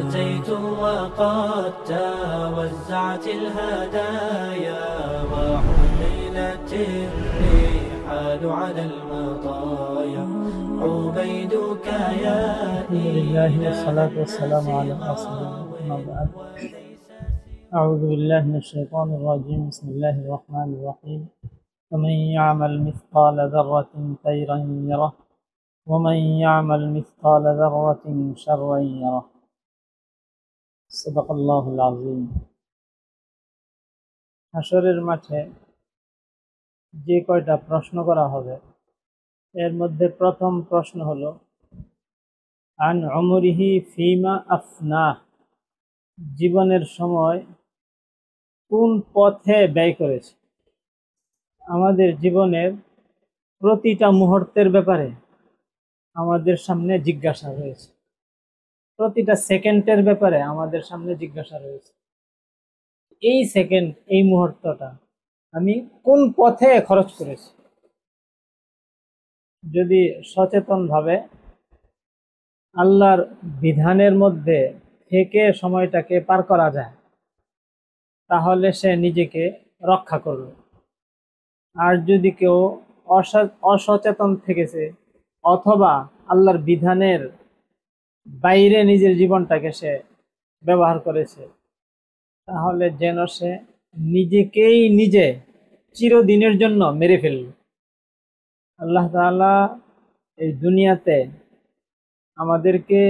أتيت وقد توزعت الهدايا وحملت الرحال على المطايا عبيدك يا الحمد لله والصلاة والسلام على رسول الله أما بعد. أعوذ بالله من الشيطان الرجيم. بسم الله الرحمن الرحيم. ومن يعمل مثقال ذرة خيرا يره ومن يعمل مثقال ذرة شرا يره. صدق الله العظيم. হাশরের মাঠে যে কয়টা প্রশ্ন করা হবে এর মধ্যে প্রথম প্রশ্ন হলো আন উমরিহি ফিমা আফনাহ, জীবনের সময় কোন পথে ব্যয় করেছে। আমাদের জীবনের প্রতিটা মুহূর্তের ব্যাপারে আমাদের সামনে জিজ্ঞাসা রয়েছে, প্রতিটা সেকেন্ডের ব্যাপারে আমাদের সামনে জিজ্ঞাসা রয়েছে। এই সেকেন্ড, এই মুহূর্তটা আমি কোন পথে খরচ করেছি। যদি সচেতনভাবে আল্লাহর বিধানের মধ্যে থেকে সময়টাকে পার করা যায় তাহলে সে নিজেকে রক্ষা করবে। আর যদি কেউ অসচেতন থেকেছে অথবা আল্লাহর বিধানের বাইরে নিজের জীবনটাকে সে ব্যবহার করেছে তাহলে যেন সে নিজেকেই নিজে চিরদিনের জন্য মেরে ফেলল। আল্লাহ তাআলা এই দুনিয়াতে আমাদেরকে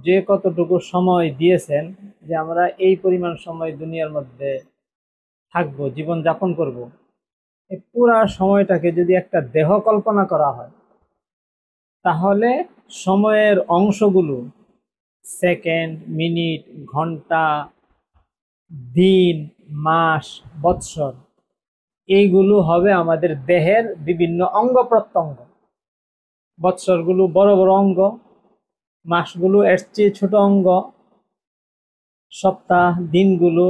যে কতটুকু সময় দিয়েছেন যে আমরা এই পরিমাণ সময় দুনিয়ার মধ্যে থাকবো, জীবন যাপন করব, এই পুরা সময়টাকে যদি একটা দেহ কল্পনা করা হয় তাহলে সময়ের অংশগুলো সেকেন্ড, মিনিট, ঘন্টা, দিন, মাস, বৎসর, এইগুলো হবে আমাদের দেহের বিভিন্ন অঙ্গ প্রত্যঙ্গ। বৎসরগুলো বড় বড় অঙ্গ, মাসগুলো এর চেয়ে ছোট অঙ্গ, সপ্তাহ, দিনগুলো,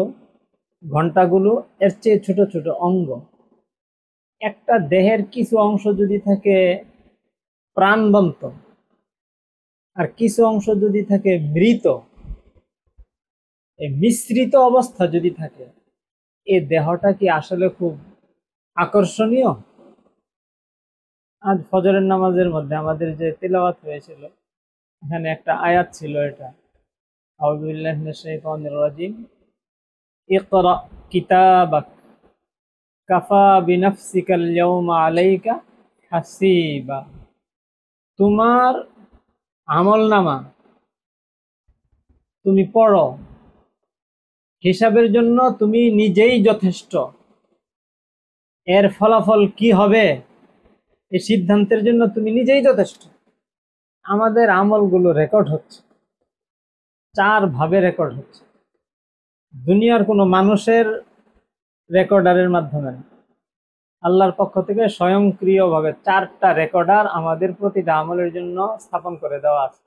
ঘন্টাগুলো এর চেয়ে ছোট ছোট অঙ্গ। একটা দেহের কিছু অংশ যদি থাকে প্রাণবন্ত আর কিছু অংশ যদি থাকে মৃত, এই মিশ্রিত অবস্থা যদি থাকে, এই দেহটা কি আসলে খুব আকর্ষণীয়? আজ ফজরের নামাজের মধ্যে আমাদের যে তিলাওয়াত হয়েছিল এখানে একটা আয়াত ছিল, এটা আউযু বিল্লাহি মিনাশ শাইতানির রাজিম। ইকরা কিতাবাক কাফা বিনাফসিকাল ইয়াওমা আলাইকা হাসিবা। তোমার আমলনামা তুমি পড়ো, হিসাবের জন্য তুমি নিজেই যথেষ্ট। এর ফলাফল কি হবে এই সিদ্ধান্তের জন্য তুমি নিজেই যথেষ্ট। আমাদের আমলগুলো রেকর্ড হচ্ছে, 4 ভাবে রেকর্ড হচ্ছে। দুনিয়ার কোনো মানুষের রেকর্ডারের মাধ্যমে না, আল্লাহর পক্ষ থেকে স্বয়ংক্রিয়ভাবে 4টা রেকর্ডার আমাদের প্রতিটা আমলের জন্য স্থাপন করে দেওয়া আছে।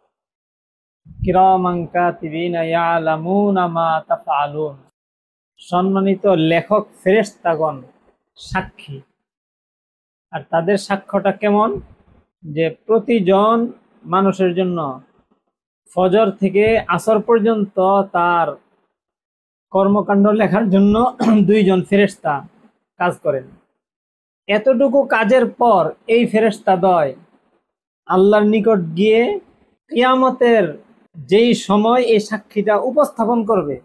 কিরামান কাতিবিনা ইয়ালামুনা মা তাফআলুন, সম্মানিত লেখক ফেরেশতাগণ সাক্ষী। আর তাদের সাক্ষ্যটা কেমন? যে প্রতিজন মানুষের জন্য ফজর থেকে আসর পর্যন্ত তার কর্মকাণ্ড লেখার জন্য 2 জন ফেরেশতা কাজ করেন। এতটুকু কাজের পর এই ফেরেশতাদ্বয় আল্লাহর নিকট গিয়ে কিয়ামতের যেই সময় এই সাক্ষীটা উপস্থাপন করবে,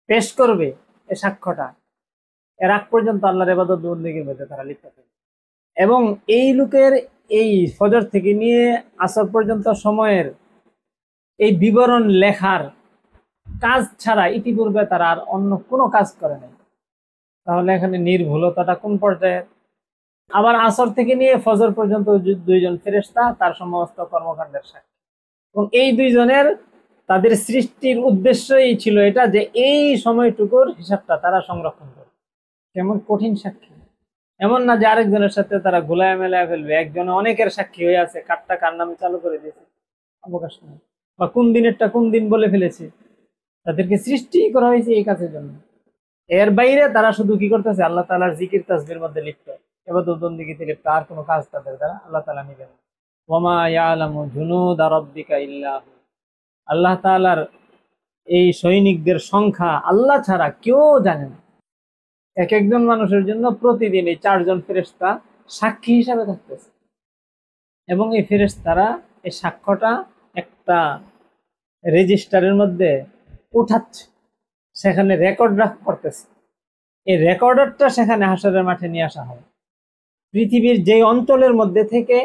পেশ করবে এই সাক্ষ্যটা, এর আগ পর্যন্ত আল্লাহর ইবাদত বন্দেগীর মধ্যে তারা লিপ্ত থাকে। এবং এই লোকের এই ফজর থেকে নিয়ে আসর পর্যন্ত সময়ের এই বিবরণ লেখার কাজ ছাড়া ইতিপূর্বে তারা আর অন্য কোনো কাজ করে নাই। তাহলে এখানে নির্ভুলতাটা কোন পর্যায়ে? আবার আসর থেকে নিয়ে ফজর পর্যন্ত 2 জন ফেরেশতা তার সমস্ত কর্মকাণ্ডের সাক্ষী। এবং এই 2 জনের তাদের সৃষ্টির উদ্দেশ্যই ছিল এটা যে এই সময়টুকুর হিসাবটা তারা সংরক্ষণ করে। কেমন কঠিন সাক্ষী! এমন না যে আরেকজনের সাথে তারা গোলায় মেলায় ফেলবে, একজনে অনেকের সাক্ষী হয়ে আছে, কারটা কার নামে চালু করে দিয়েছে, অবকাশ নেই। বা কোন দিনেরটা কোন দিন বলে ফেলেছে। তাদেরকে সৃষ্টি করা হয়েছে এই কাজের জন্য। এর বাইরে তারা শুধু কি করতেছে? আল্লাহ তাআলার জিকির তাসবিহের মধ্যে লিপ্ত, ইবাদত বন্দেগীতে লিপ্ত। আর কোনো কাজ তাদের দ্বারা আল্লাহ তাআলা নেবেন। ওয়া মা ইয়ালামু জুনুদা রাব্বিকা ইল্লা হু, আল্লাহ তাআলার এই সৈনিকদের সংখ্যা আল্লাহ ছাড়া কেউ জানে না। এক একজন মানুষের জন্য প্রতিদিন এই 4 জন ফেরেশতা সাক্ষী হিসাবে থাকতেছে, এবং এই ফেরেশতারা এই সাক্ষ্যটা একটা রেজিস্টারের মধ্যে উঠাচ্ছে, সেখানে রেকর্ড করতেছে। এই রেকর্ডারটা সেখানে হাসরের মাঠে নিয়ে আসা হয়। পৃথিবীর যে অঞ্চলের মধ্যে থেকে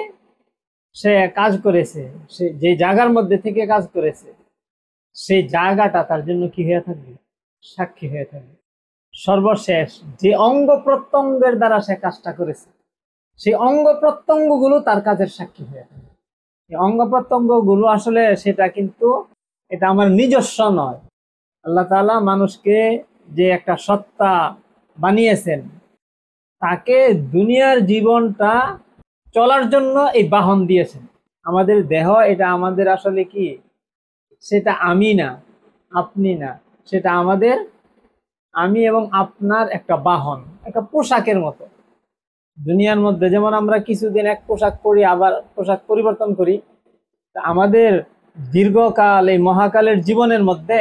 সে কাজ করেছে, সে যে জায়গার মধ্যে থেকে কাজ করেছে, সেই জায়গাটা তার জন্য কি হয়ে থাকবে? সাক্ষী হয়ে থাকবে। সর্বশেষ যে অঙ্গ প্রত্যঙ্গের দ্বারা সে কাজটা করেছে, সেই অঙ্গ প্রত্যঙ্গগুলো তার কাজের সাক্ষী হয়ে থাকবে। এই অঙ্গ প্রত্যঙ্গগুলো আসলে সেটা কিন্তু এটা আমার নিজস্ব নয়। আল্লাহ তাআলা মানুষকে যে একটা সত্তা বানিয়েছেন, তাকে দুনিয়ার জীবনটা চলার জন্য এই বাহন দিয়েছেন। আমাদের দেহ এটা আমাদের আসলে কি, সেটা আমি না, আপনি না, সেটা আমাদের আমি এবং আপনার একটা বাহন, একটা পোশাকের মতো। দুনিয়ার মধ্যে যেমন আমরা কিছুদিন এক পোশাক পরি, আবার পোশাক পরিবর্তন করি, আমাদের দীর্ঘকাল এই মহাকালের জীবনের মধ্যে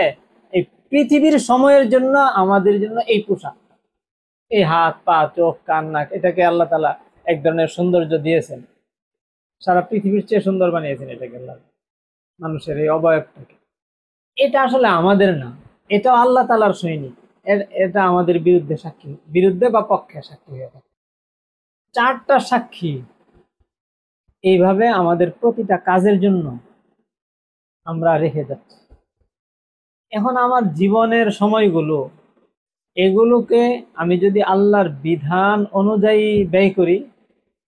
এই পৃথিবীর সময়ের জন্য আমাদের জন্য এই পোশাক, এই হাত পা চোখ কান নাক, এটাকে আল্লাহ তাআলা এক ধরনের সৌন্দর্য দিয়েছেন, সারা পৃথিবীর চেয়ে সুন্দর বানিয়েছেন এটাকে আল্লাহ, মানুষের এই অবয়বটাকে। এটা আসলে আমাদের না, এটা আল্লাহ তাআলার সৈনিক। এটা আমাদের বিরুদ্ধে সাক্ষী, বিরুদ্ধে বা পক্ষে সাক্ষী হয়ে থাকে। 4টা সাক্ষী এইভাবে আমাদের প্রতিটা কাজের জন্য আমরা রেখে যাচ্ছি। এখন আমার জীবনের সময়গুলো, এগুলোকে আমি যদি আল্লাহর বিধান অনুযায়ী ব্যয় করি,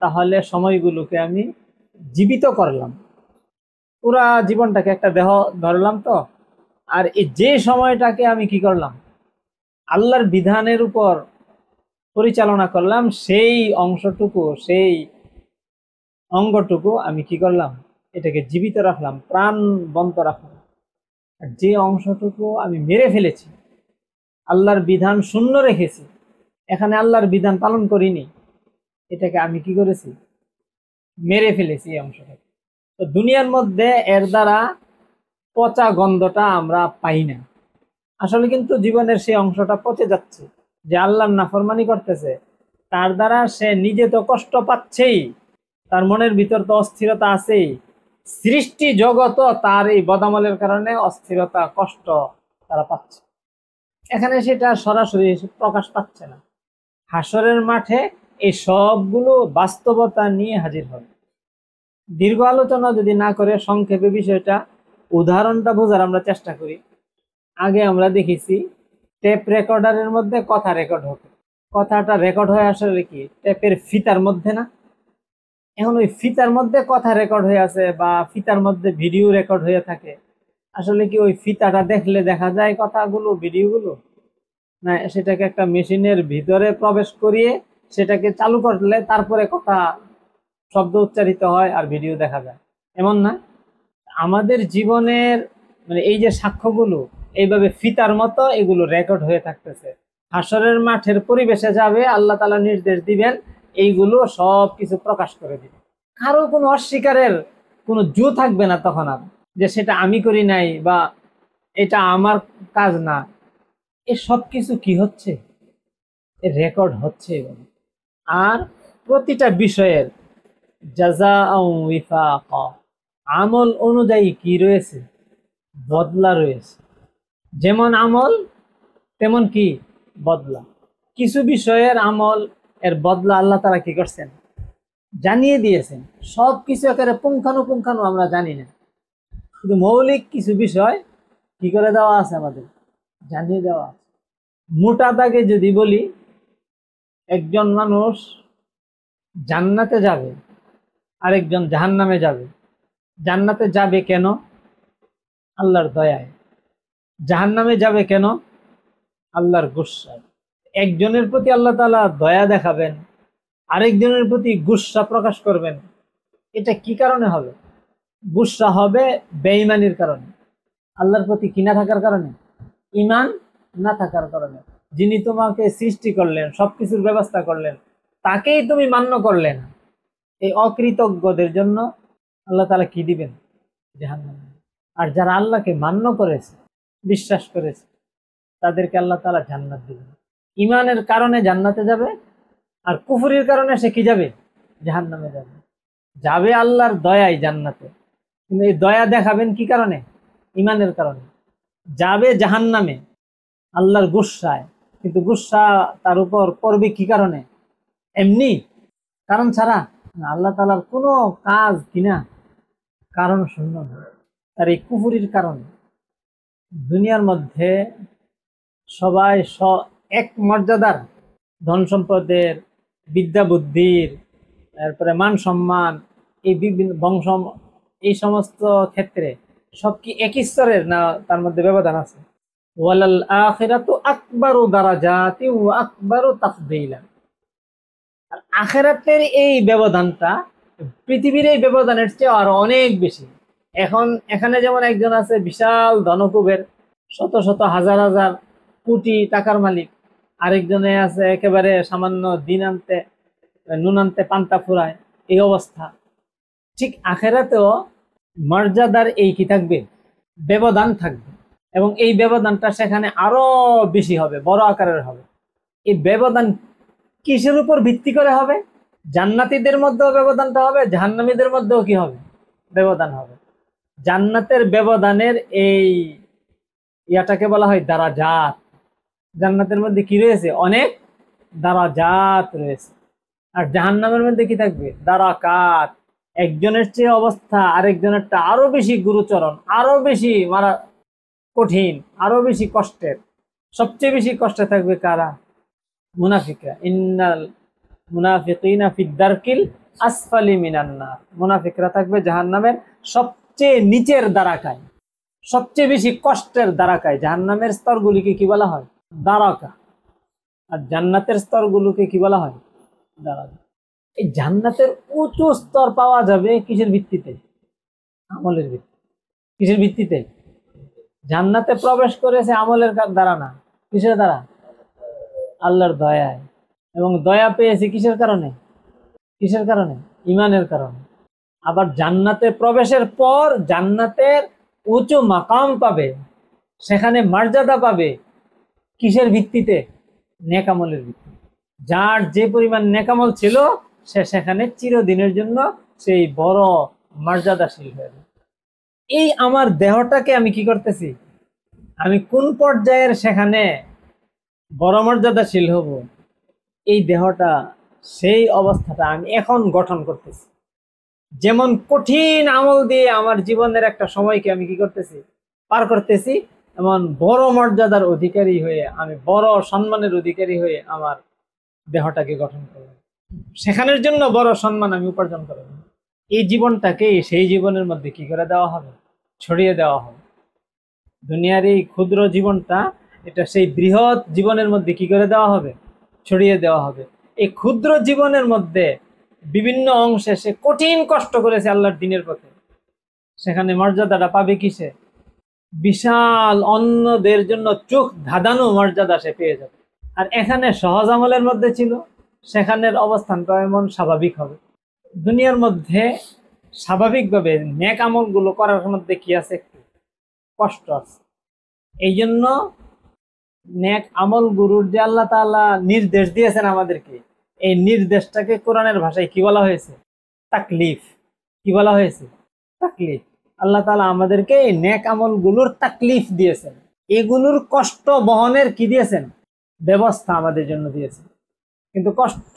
তাহলে সময়গুলোকে আমি জীবিত করলাম, পুরা জীবনটাকে একটা দেহ ধরলাম তো। আর এই যে সময়টাকে আমি কি করলাম, আল্লাহর বিধানের উপর পরিচালনা করলাম, সেই অংশটুকু, সেই অঙ্গটুকু আমি কি করলাম, এটাকে জীবিত রাখলাম, প্রাণবন্ত রাখলাম। আর যে অংশটুকু আমি মেরে ফেলেছি, আল্লাহর বিধান শূন্য রেখেছি, এখানে আল্লাহর বিধান পালন করিনি, এটাকে আমি কি করেছি, মেরে ফেলেছি এই অংশটাকে। তো দুনিয়ার মধ্যে এর দ্বারা পচা গন্ধটা আমরা পাই না। আসলে কিন্তু জীবনের সেই অংশটা পচে যাচ্ছে, যে আল্লাহর নাফরমানি করতেছে, তার দ্বারা সে নিজে তো কষ্ট পাচ্ছেই, তার মনের ভিতর তো অস্থিরতা আছেই, সৃষ্টি জগত তার এই বদামলের কারণে অস্থিরতা কষ্ট তারা পাচ্ছে। এখানে সেটা সরাসরি প্রকাশ পাচ্ছে না, হাসরের মাঠে এই সবগুলো বাস্তবতা নিয়ে হাজির হবে। দীর্ঘ আলোচনা যদি না করে সংক্ষেপে বিষয়টা, উদাহরণটা বোঝার আমরা চেষ্টা করি। আগে আমরা দেখেছি টেপ রেকর্ডারের মধ্যে কথা রেকর্ড হতো, কথাটা রেকর্ড হয়ে আসলে কি টেপের ফিতার মধ্যে না। এখন ওই ফিতার মধ্যে কথা রেকর্ড হয়ে আছে বা ফিতার মধ্যে ভিডিও রেকর্ড হয়ে থাকে, আসলে কি ওই ফিতাটা দেখলে দেখা যায় কথাগুলো, ভিডিওগুলো? না, সেটাকে একটা মেশিনের ভিতরে প্রবেশ করিয়ে সেটাকে চালু করলে তারপরে কথা শব্দ উচ্চারিত হয় আর ভিডিও দেখা যায়, এমন না? আমাদের জীবনের মানে এই যে সাক্ষ্যগুলো এইভাবে ফিতার মতো এগুলো রেকর্ড হয়ে থাকতেছে। হাসরের মাঠের পরিবেশে যাবে, আল্লাহ তাআলা নির্দেশ দিবেন, এইগুলো সব কিছু প্রকাশ করে দিবে। কারো কোনো অস্বীকারের কোনো জো থাকবে না তখন আর, যে সেটা আমি করি নাই বা এটা আমার কাজ না। এ সব কিছু কি হচ্ছে, রেকর্ড হচ্ছে। আর প্রতিটা বিষয়ের জাযাআও ওয়িফাকা, আমল অনুযায়ী কি রয়েছে, বদলা রয়েছে। যেমন আমল তেমন কি বদলা। কিছু বিষয়ের আমল এর বদলা আল্লাহ তাআলা কি করছেন, জানিয়ে দিয়েছেন। সব কিছু একেবারে পুঙ্খানুপুঙ্খানু আমরা জানি না, শুধু মৌলিক কিছু বিষয় কি করে দেওয়া আছে, আমাদের জানিয়ে দেওয়া আছে। মোটা দাগে যদি বলি, একজন মানুষ জান্নাতে যাবে, আরেকজন জাহান্নামে যাবে। জান্নাতে যাবে কেন, আল্লাহর দয়ায়। জাহান্নামে যাবে কেন, আল্লাহর গুসায়। একজনের প্রতি আল্লাহ তাআলা দয়া দেখাবেন, আরেকজনের প্রতি গুসা প্রকাশ করবেন। এটা কি কারণে হবে? গুসা হবে বেঈমানির কারণে, আল্লাহর প্রতি কি না থাকার কারণে, ঈমান না থাকার কারণে। যিনি তোমাকে সৃষ্টি করলেন, সবকিছুর ব্যবস্থা করলেন, তাকেই তুমি মান্য করলে না। এই অকৃতজ্ঞদের জন্য আল্লাহ তাআলা কি দিবেন, জাহান্নাম। আর যারা আল্লাহকে মান্য করেছে, বিশ্বাস করেছে, তাদেরকে আল্লাহ তাআলা জান্নাত দিবেন। ইমানের কারণে জান্নাতে যাবে, আর কুফরির কারণে সে কি যাবে? জাহান্নামে যাবে। যাবে আল্লাহর দয়ায় জান্নাতে, কিন্তু এই দয়া দেখাবেন কি কারণে? ইমানের কারণে। যাবে জাহান্নামে আল্লাহর গুসায়, কিন্তু গুসা তার উপর পড়বে কি কারণে? এমনি কারণ ছাড়া না, আল্লাহ তাআলার কোনো কাজ কিনা কারণ শূন্য না। তার এই কুফরির কারণে দুনিয়ার মধ্যে সবাই এক মর্যাদার, ধন সম্পদের, বিদ্যা বুদ্ধির, তারপরে মান সম্মান, এই বিভিন্ন বংশ, এই সমস্ত ক্ষেত্রে সব কি একই স্তরের না? তার মধ্যে ব্যবধান আছে। ওয়ালাল আখিরাতু আকবারু দারাজাতি ওয়া আকবারু তাফদীলা। আর আখিরাতের এই ব্যবধানটা পৃথিবীর এই ব্যবধানের চেয়ে আরো অনেক বেশি। এখানে যেমন একজন আছে বিশাল ধনকুবের, শত শত হাজার হাজার কোটি টাকার মালিক, আরেকজনে আছে একেবারে সামান্য দিন আনতে নুন আনতে পান্তা ফুরায়, এই অবস্থা। ঠিক আখিরাতেও মর্যাদার এই কি থাকবে? ব্যবধান থাকবে, এবং এই ব্যবধানটা সেখানে আরো বেশি হবে, বড় আকারের হবে। এই ব্যবধান কিসের উপর ভিত্তি করে হবে? জান্নাতীদের মধ্যেও ব্যবধানটা হবে, জাহান্নামীদের মধ্যেও কি হবে? ব্যবধান হবে। জান্নাতের ব্যবধানের এই ইয়াটাকে বলা হয় দারাজাত। জান্নাতের মধ্যে কি রয়েছে? অনেক দারাজাত রয়েছে। আর জাহান্নামের মধ্যে কি থাকবে? দারাকাত। একজনের চেয়ে অবস্থা আরেকজনেরটা আরো বেশি গুরুচরণ, আরো বেশি মারা কঠিন, আরো বেশি কষ্টের। সবচেয়ে বেশি কষ্টে থাকবে কারা? মুনাফিকরা। ইন্নাল মুনাফিকিনা ফিদ দারকিল আসফালি মিনান নার। মুনাফিকরা থাকবে জাহান্নামের সবচেয়ে নিচের দারাকায়, সবচেয়ে বেশি কষ্টের দারাকায়। জাহান্নামের স্তরগুলিকে কি বলা হয়? দারাকা। আর জান্নাতের স্তরগুলোকে কি বলা হয়? দারাকা। এই জান্নাতের উঁচু স্তর পাওয়া যাবে কিসের ভিত্তিতে? আমলের ভিত্তিতে। কিসের ভিত্তিতে? জান্নাতে প্রবেশ করেছে আমলের দ্বারা না, কিসের দ্বারা? আল্লাহর দয়ায়। এবং দয়া পেয়েছে কিসের কারণে? কিসের কারণে? ইমানের কারণে। আবার জান্নাতে প্রবেশের পর জান্নাতের উঁচু মাকাম পাবে, সেখানে মর্যাদা পাবে কিসের ভিত্তিতে? নেকামলের ভিত্তিতে। যার যে পরিমাণ নেকামল ছিল সে সেখানে চিরদিনের জন্য সেই বড় মর্যাদাশীল হয়ে যাবে। এই আমার দেহটাকে আমি কি করতেছি? আমি কোন পর্যায়ের সেখানে বড় মর্যাদাশীল হব, এই দেহটা, সেই অবস্থাটা আমি এখন গঠন করতেছি। যেমন কঠিন আমল দিয়ে আমার জীবনের একটা সময়কে আমি কি করতেছি? পার করতেছি, এমন বড় মর্যাদার অধিকারী হয়ে, আমি বড় সম্মানের অধিকারী হয়ে আমার দেহটাকে গঠন করব। সেখানের জন্য বড় সম্মান আমি উপার্জন করব। এই জীবনটাকে সেই জীবনের মধ্যে কি করে দেওয়া হবে? ছড়িয়ে দেওয়া হবে। দুনিয়ার এই ক্ষুদ্র জীবনটা, এটা সেই বৃহৎ জীবনের মধ্যে কি করে দেওয়া হবে? ছড়িয়ে দেওয়া হবে। এই ক্ষুদ্র জীবনের মধ্যে বিভিন্ন অংশে সে কঠিন কষ্ট করেছে আল্লাহর দ্বীনের পথে, সেখানে মর্যাদাটা পাবে কিসে? বিশাল অন্যদের জন্য চোখ ধাঁধানো মর্যাদা সে পেয়ে যাবে। আর এখানে সহজ আমলের মধ্যে ছিল, সেখানের অবস্থানটা এমন স্বাভাবিক হবে। দুনিয়ার মধ্যে স্বাভাবিকভাবে নেক আমলগুলো করার মধ্যে কি আছে? একটু কষ্ট আছে। এই জন্য নেক আমল গুরুর যে আল্লাহ তাআলা নির্দেশ দিয়েছেন আমাদেরকে, এই নির্দেশটাকে কোরআনের ভাষায় কি বলা হয়েছে? তাকলিফ। কি বলা হয়েছে? তাকলিফ। আল্লাহ তাআলা আমাদেরকে এই নেক আমল গুলোর তাকলিফ দিয়েছেন, এগুলোর কষ্ট বহনের কি দিয়েছেন? ব্যবস্থা আমাদের জন্য দিয়েছেন। কিন্তু কষ্ট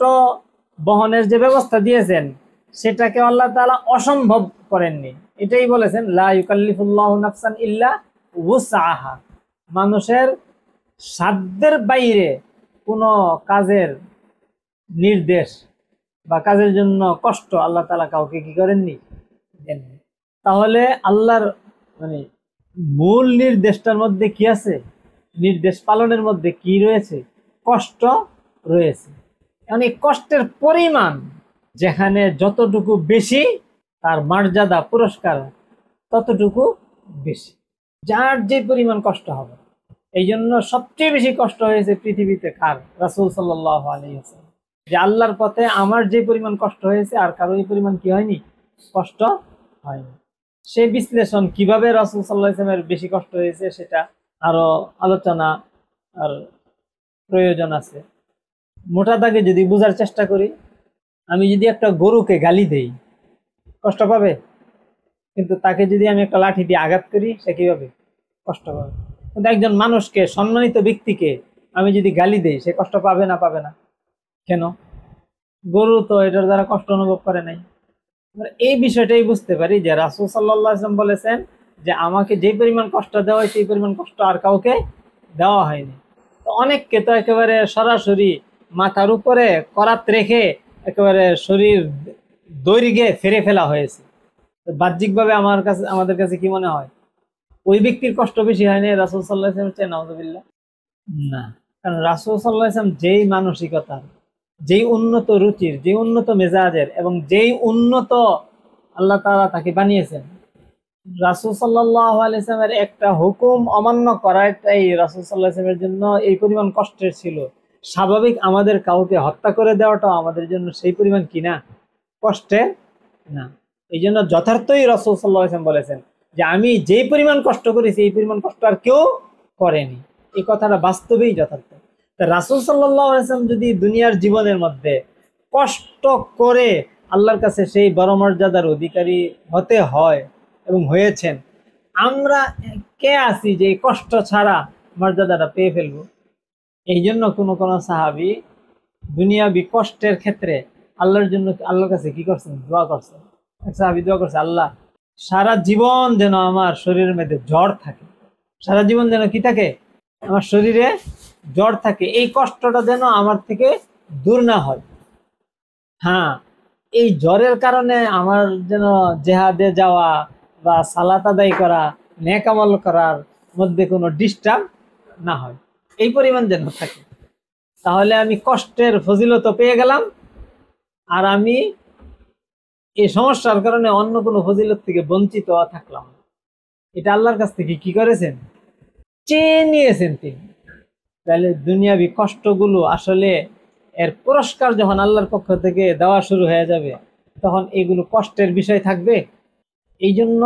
বহনের যে ব্যবস্থা দিয়েছেন সেটাকে আল্লাহ তাআলা অসম্ভব করেননি। এটাই বলেছেন লা ইউকাল্লিফুল্লাহু নাফসান ইল্লা উসআহা। মানুষের সাধ্যের বাইরে কোনো কাজের নির্দেশ বা কাজের জন্য কষ্ট আল্লাহ তাআলা কাউকে কি করেননি? দেননি। তাহলে আল্লাহর মূল নির্দেশটার মধ্যে কি আছে? নির্দেশ পালনের মধ্যে কি রয়েছে? কষ্ট রয়েছে। মানে কষ্টের পরিমাণ যেখানে যতটুকু বেশি, তার মর্যাদা পুরস্কার ততটুকু বেশি। যার যে পরিমাণ কষ্ট হবে। এই জন্য সবচেয়ে বেশি কষ্ট হয়েছে পৃথিবীতে কার? রাসূল সাল্লাল্লাহু আলাইহি ওয়াসাল্লাম। যে আল্লাহর পথে আমার যে পরিমাণ কষ্ট হয়েছে আর কারো এই পরিমাণ কি হয়নি? কষ্ট হয়নি। সেই বিশ্লেষণ কিভাবে রাসূল সাল্লাল্লাহু আলাইহি ওয়াসাল্লামের বেশি কষ্ট হয়েছে সেটা আরো আলোচনা আর প্রয়োজন আছে। মোটা দাগে যদি বোঝার চেষ্টা করি, আমি যদি একটা গরুকে গালি দেই কষ্ট পাবে, কিন্তু তাকে যদি আমি একটা লাঠি দিয়ে আঘাত করি সে কি পাবে? কষ্ট পাবে। কিন্তু একজন মানুষকে, সম্মানিত ব্যক্তিকে আমি যদি গালি দেই সে কষ্ট পাবে না পাবে না? কেন? গরু তো এটার দ্বারা কষ্ট অনুভব করে নাই। আমরা এই বিষয়টাই বুঝতে পারি যে রাসূল সাল্লাল্লাহু আলাইহি ওয়াসাল্লাম বলেছেন যে আমাকে যে পরিমাণ কষ্ট দেওয়া হয় সেই পরিমাণ কষ্ট আর কাউকে দেওয়া হয়নি। তো অনেককে তো একেবারে সরাসরি মাথার উপরে করাত রেখে একেবারে শরীর দৈর্ঘ্যে ফেরে ফেলা হয়েছে। তো বাহ্যিকভাবে আমাদের কাছে কি মনে হয়? ওই ব্যক্তির কষ্ট বেশি হয়নি রাসূল সাল্লাল্লাহু আলাইহি ওয়াসাল্লামের চেয়ে? নাউযুবিল্লাহ। না, কারণ রাসূল সাল্লাল্লাহু আলাইহি ওয়াসাল্লাম যেই মানসিকতার, যেই উন্নত রুচির, যেই উন্নত মেজাজের এবং যেই উন্নত আল্লাহ তাআলা তাকে বানিয়েছেন, রাসূল সাল্লাল্লাহু আলাইহি ওয়াসাল্লামের একটা হুকুম অমান্য করাটাই রাসূল সাল্লাল্লাহু আলাইহি ওয়াসাল্লামের জন্য এই পরিমাণ কষ্টের ছিল। স্বাভাবিক আমাদের কাউকে হত্যা করে দেওয়াটাও আমাদের জন্য সেই পরিমাণ কিনা কষ্টের না। এই জন্য যথার্থই রাসূল সাল্লাল্লাহু আলাইহি ওয়াসাল্লাম বলেছেন যে আমি যেই পরিমাণ কষ্ট করেছি এই পরিমাণ কষ্ট আর কেউ করেনি। এই কথাটা বাস্তবেই যথার্থ। তা রাসূল সাল্লাল্লাহু আলাইহি ওয়াসাল্লাম যদি দুনিয়ার জীবনের মধ্যে কষ্ট করে আল্লাহর কাছে সেই বড় মর্যাদার অধিকারী হতে হয় এবং হয়েছেন, আমরা কে আছি যে কষ্ট ছাড়া মর্যাদাটা পেয়ে ফেলবো? এই জন্য কোনো সাহাবী দুনিয়াবি কষ্টের ক্ষেত্রে আল্লাহর জন্য আল্লাহর কাছে কি করছেন? দোয়া করছেন। এক সাহাবী দোয়া করছে, আল্লাহ সারা জীবন যেন আমার শরীরের মধ্যে জ্বর থাকে, সারা জীবন যেন কি থাকে? আমার শরীরে জ্বর থাকে, এই কষ্টটা যেন আমার থেকে দূর না হয়। হ্যাঁ, এই জ্বরের কারণে আমার যেন জেহাদে যাওয়া বা সালাত আদায় করা, নেক আমল করার মধ্যে কোনো ডিস্টার্ব না হয়, এই পরিমাণ যেন থাকে। তাহলে আমি কষ্টের ফজিলত পেয়ে গেলাম, আর আমি এই সমস্যার কারণে অন্য কোনো ফজিলত থেকে বঞ্চিত থাকলাম। এটা আল্লাহর কাছ থেকে কি করেছেন? চেয়ে নিয়েছেন তিনি। তাহলে দুনিয়াবি কষ্টগুলো আসলে এর পুরস্কার যখন আল্লাহর পক্ষ থেকে দেওয়া শুরু হয়ে যাবে তখন এগুলো কষ্টের বিষয় থাকবে। এই জন্য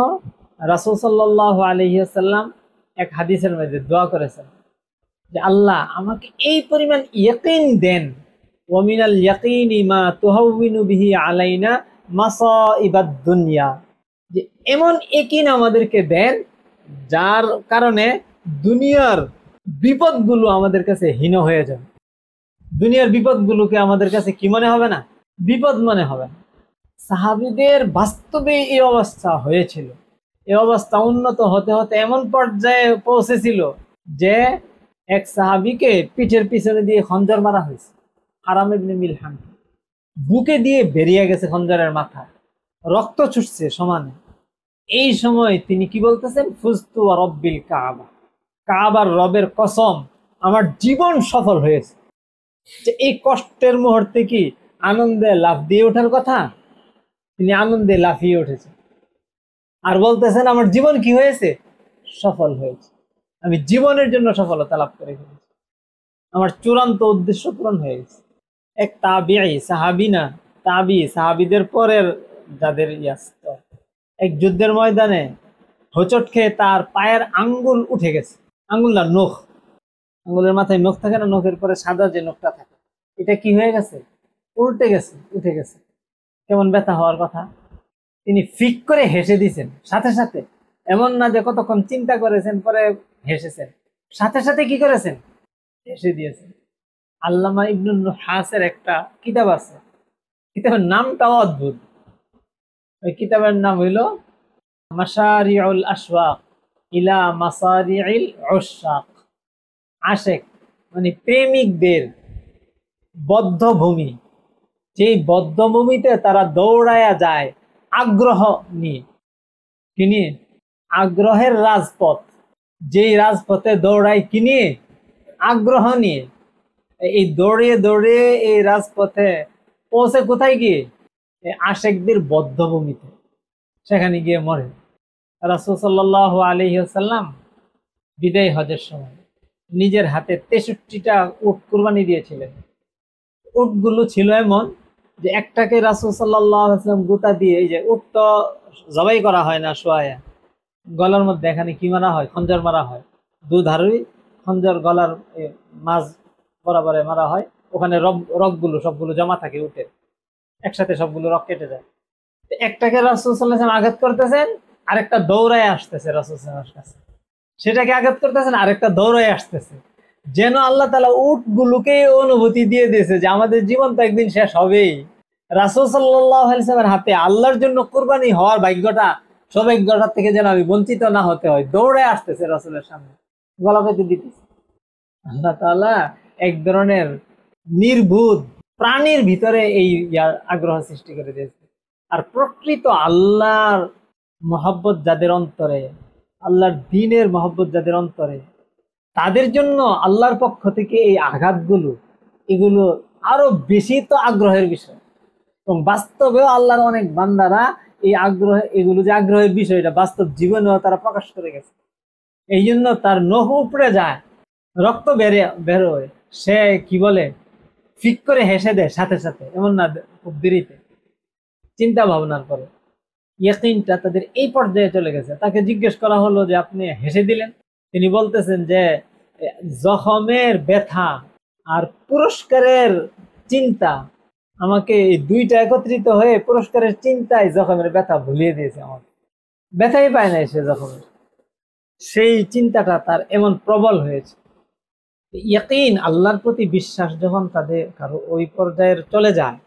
রাসূল সাল্লাল্লাহু আলাইহি ওয়াসাল্লাম এক হাদিসের মধ্যে দোয়া করেছেন যে আল্লাহ আমাকে এই পরিমাণ ইয়াকিন দেন, ওয়া মিনাল ইয়াকিনি মা তুহাউবিনু বিহি আলাইনা মাসাইবাদ দুনিয়া, যে এমন ইয়াকিন আমাদেরকে দেন যার কারণে দুনিয়ার বিপদগুলো আমাদের কাছে হীন হয়ে যাবে। দুনিয়ার বিপদগুলোকে আমাদের কাছে কি মনে হবে না? বিপদ মনে হবে না। সাহাবীদের বাস্তবে এই অবস্থা হয়েছিল। এই অবস্থা উন্নত হতে হতে এমন পর্যায়ে পৌঁছেছিল যে এক সাহাবীকে পিঠের পিছনে দিয়ে খঞ্জর মারা হয়েছে। হারাম ইবনে মিলহান বুকে দিয়ে বেরিয়ে গেছে খঞ্জরের মাথা, রক্ত ছুটছে সমানে। এই সময় তিনি কি বলতেছেন? ফুজতু ওয়া রব্বিল কাবা, কাবার রবের কসম আমার জীবন সফল হয়েছে। যে এই কষ্টের মুহূর্তে কি আনন্দে লাফ দিয়ে ওঠার কথা? তিনি আনন্দে লাফিয়ে উঠেছেন আর বলতেছেন আমার জীবন কি হয়েছে? সফল হয়েছে। আমি জীবনের জন্য সফলতা লাভ করে ফেলেছি, আমার চূড়ান্ত উদ্দেশ্য পূরণ হয়ে গেছে। এক তাবিঈ, সাহাবী না, তাবি, সাহাবীদের পরের যাদের ইয়াস্ত, এক যুদ্ধের ময়দানে হোঁচট খেয়ে তার পায়ের আঙ্গুল উঠে গেছে। আঙ্গুল না, নখ। আঙ্গুলের মাথায় নখ থাকে না, নখের পরে সাদা যে নখটা থাকে, এটা কি হয়ে গেছে? উল্টে গেছে, উঠে গেছে। কেমন ব্যথা হওয়ার কথা! তিনি ফিক করে হেসে দিয়েছেন সাথে সাথে। এমন না যে কতক্ষণ চিন্তা করেছেন পরে হেসেছেন, সাথে সাথে কি করেছেন? হেসে দিয়েছেন। আল্লামা ইবনুন নুহাসের একটা কিতাব আছে, কিতাবের নামটাও অদ্ভুত। ওই কিতাবের নাম হইল মাশারিউল আশওয়াক ইলা মাসারিইল উশাক। আশেক মানে প্রেমিকদের বদ্ধভূমি, যেই বদ্ধভূমিতে তারা দৌড়ায়া যায় আগ্রহ নিয়ে। কি নিয়ে? আগ্রহের রাজপথ, যেই রাজপথে দৌড়ায় কি নিয়ে? আগ্রহ নিয়ে। এই দৌড়িয়ে দৌড়িয়ে এই রাজপথে পৌঁছে কোথায় গিয়ে? আশেকদের বদ্ধভূমিতে, সেখানে গিয়ে মরে। রাসূল সাল্লাল্লাহু আলাইহি ওয়াসাল্লাম বিদায় হজের সময় নিজের হাতে 63টা উট কুরবানি দিয়েছিলেন। উটগুলো ছিল এমন যে একটাকে রাসূল সাল্লাল্লাহু আলাইহি ওয়াসাল্লাম গোটা দিয়ে, এই যে উট তো জবাই করা হয় না শোয়ায়া, গলার মধ্যে এখানে কি মারা হয়, খঞ্জর মারা হয়, দুধারই খঞ্জর গলার মাঝ বরাবরে মারা হয়, ওখানে রগগুলো সবগুলো জমা থাকে, উঠে একসাথে সবগুলো রগ কেটে যায়। একটাকে রাসূল সাল্লাল্লাহু আলাইহি ওয়াসাল্লাম আঘাত করতেছেন, আরেকটা দৌড়ায় আসতেছে রাসূল সাল্লাল্লাহু আলাইহি ওয়াসাল্লামের কাছে, সেটাকে আঘাত করতেছেন, আরেকটা দৌড়ায় আসতেছে। যেন আল্লাহ তাআলা উটগুলোকে অনুভূতি দিয়ে দিয়েছে যে আমাদের জীবন তো একদিন শেষ হবেই। রাসূল সাল্লাল্লাহু আলাইহি ওয়াসাল্লামের হাতে আল্লাহর জন্য কুরবানি হওয়ার ভাগ্যটা, সৌভাগ্যটা থেকে যেন আমি বঞ্চিত না হতে হয়, দৌড়ে আসতেছে রাসূলের সামনে, গলা পেতে দিতেছে। আল্লাহ তাআলা এক ধরনের নির্বোধ প্রাণীর ভিতরে এই আগ্রহ সৃষ্টি করে দিয়েছে। আর প্রকৃত আল্লাহর মহব্বত যাদের অন্তরে, আল্লাহর দ্বীনের মহব্বত যাদের অন্তরে, তাদের জন্য আল্লাহর পক্ষ থেকে এই আঘাতগুলো, এগুলো আরো বেশি তো আগ্রহের বিষয়। এবং বাস্তবেও আল্লাহর অনেক বান্দারা এই আগ্রহ, এগুলো যে আগ্রহের বিষয়, এটা বাস্তব জীবনেও তারা প্রকাশ করে গেছে। এই জন্য তার নখ উপড়ে যায়, রক্ত বেরোয়, সে কি বলে ফিক করে হেসে দেয় সাথে সাথে, এমন না খুব দেরিতে, চিন্তা ভাবনার পরে। ইয়াকিনটা তাদের এই পর্যায়ে চলে গেছে। তাকে জিজ্ঞেস করা হলো যে আপনি হেসে দিলেন, তিনি বলতেছেন যে জখমের ব্যথা আর পুরস্কারের চিন্তা আমাকে, এই দুইটা একত্রিত হয়ে পুরস্কারের চিন্তায় জখমের ব্যথা ভুলিয়ে দিয়েছে। আমাকে ব্যথাই পায় না সে জখমের, সেই চিন্তাটা তার এমন প্রবল হয়েছে। ইয়াকিন, আল্লাহর প্রতি বিশ্বাস যখন তাদের কারো ওই পর্যায়ের চলে যায়,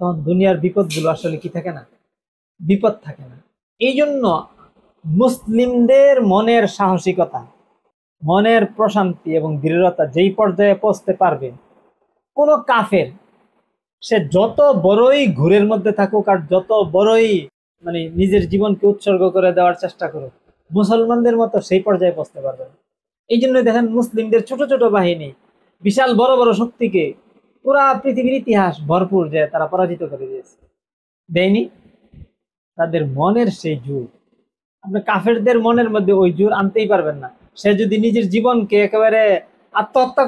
তখন দুনিয়ার বিপদগুলো আসলে কি থাকে না, বিপদ থাকে না। এই জন্য মুসলিমদের মনের সাহসিকতা, মনের প্রশান্তি এবং দৃঢ়তা যেই পর্যায়ে পৌঁছতে পারবে, কোনো কাফের সে যত বড়ই ঘুরের মধ্যে থাকুক আর যত বড়ই মানে নিজের জীবনকে উৎসর্গ করে দেওয়ার চেষ্টা করুক, মুসলমানদের মতো সেই পর্যায়ে পৌঁছতে পারবে না। এই জন্য দেখেন মুসলিমদের ছোট ছোট বাহিনী বিশাল বড় বড় শক্তিকে পুরা পৃথিবীর ইতিহাস ভরপুর যে তারা পরাজিত করে দিয়েছে, দেয়নি? তাদের মনের সেই জোর, আপনি কাফেরদের মনের মধ্যে ওই জোর আনতেই পারবেন না। সে যদি নিজের জীবনকে একেবারে আত্মহত্যা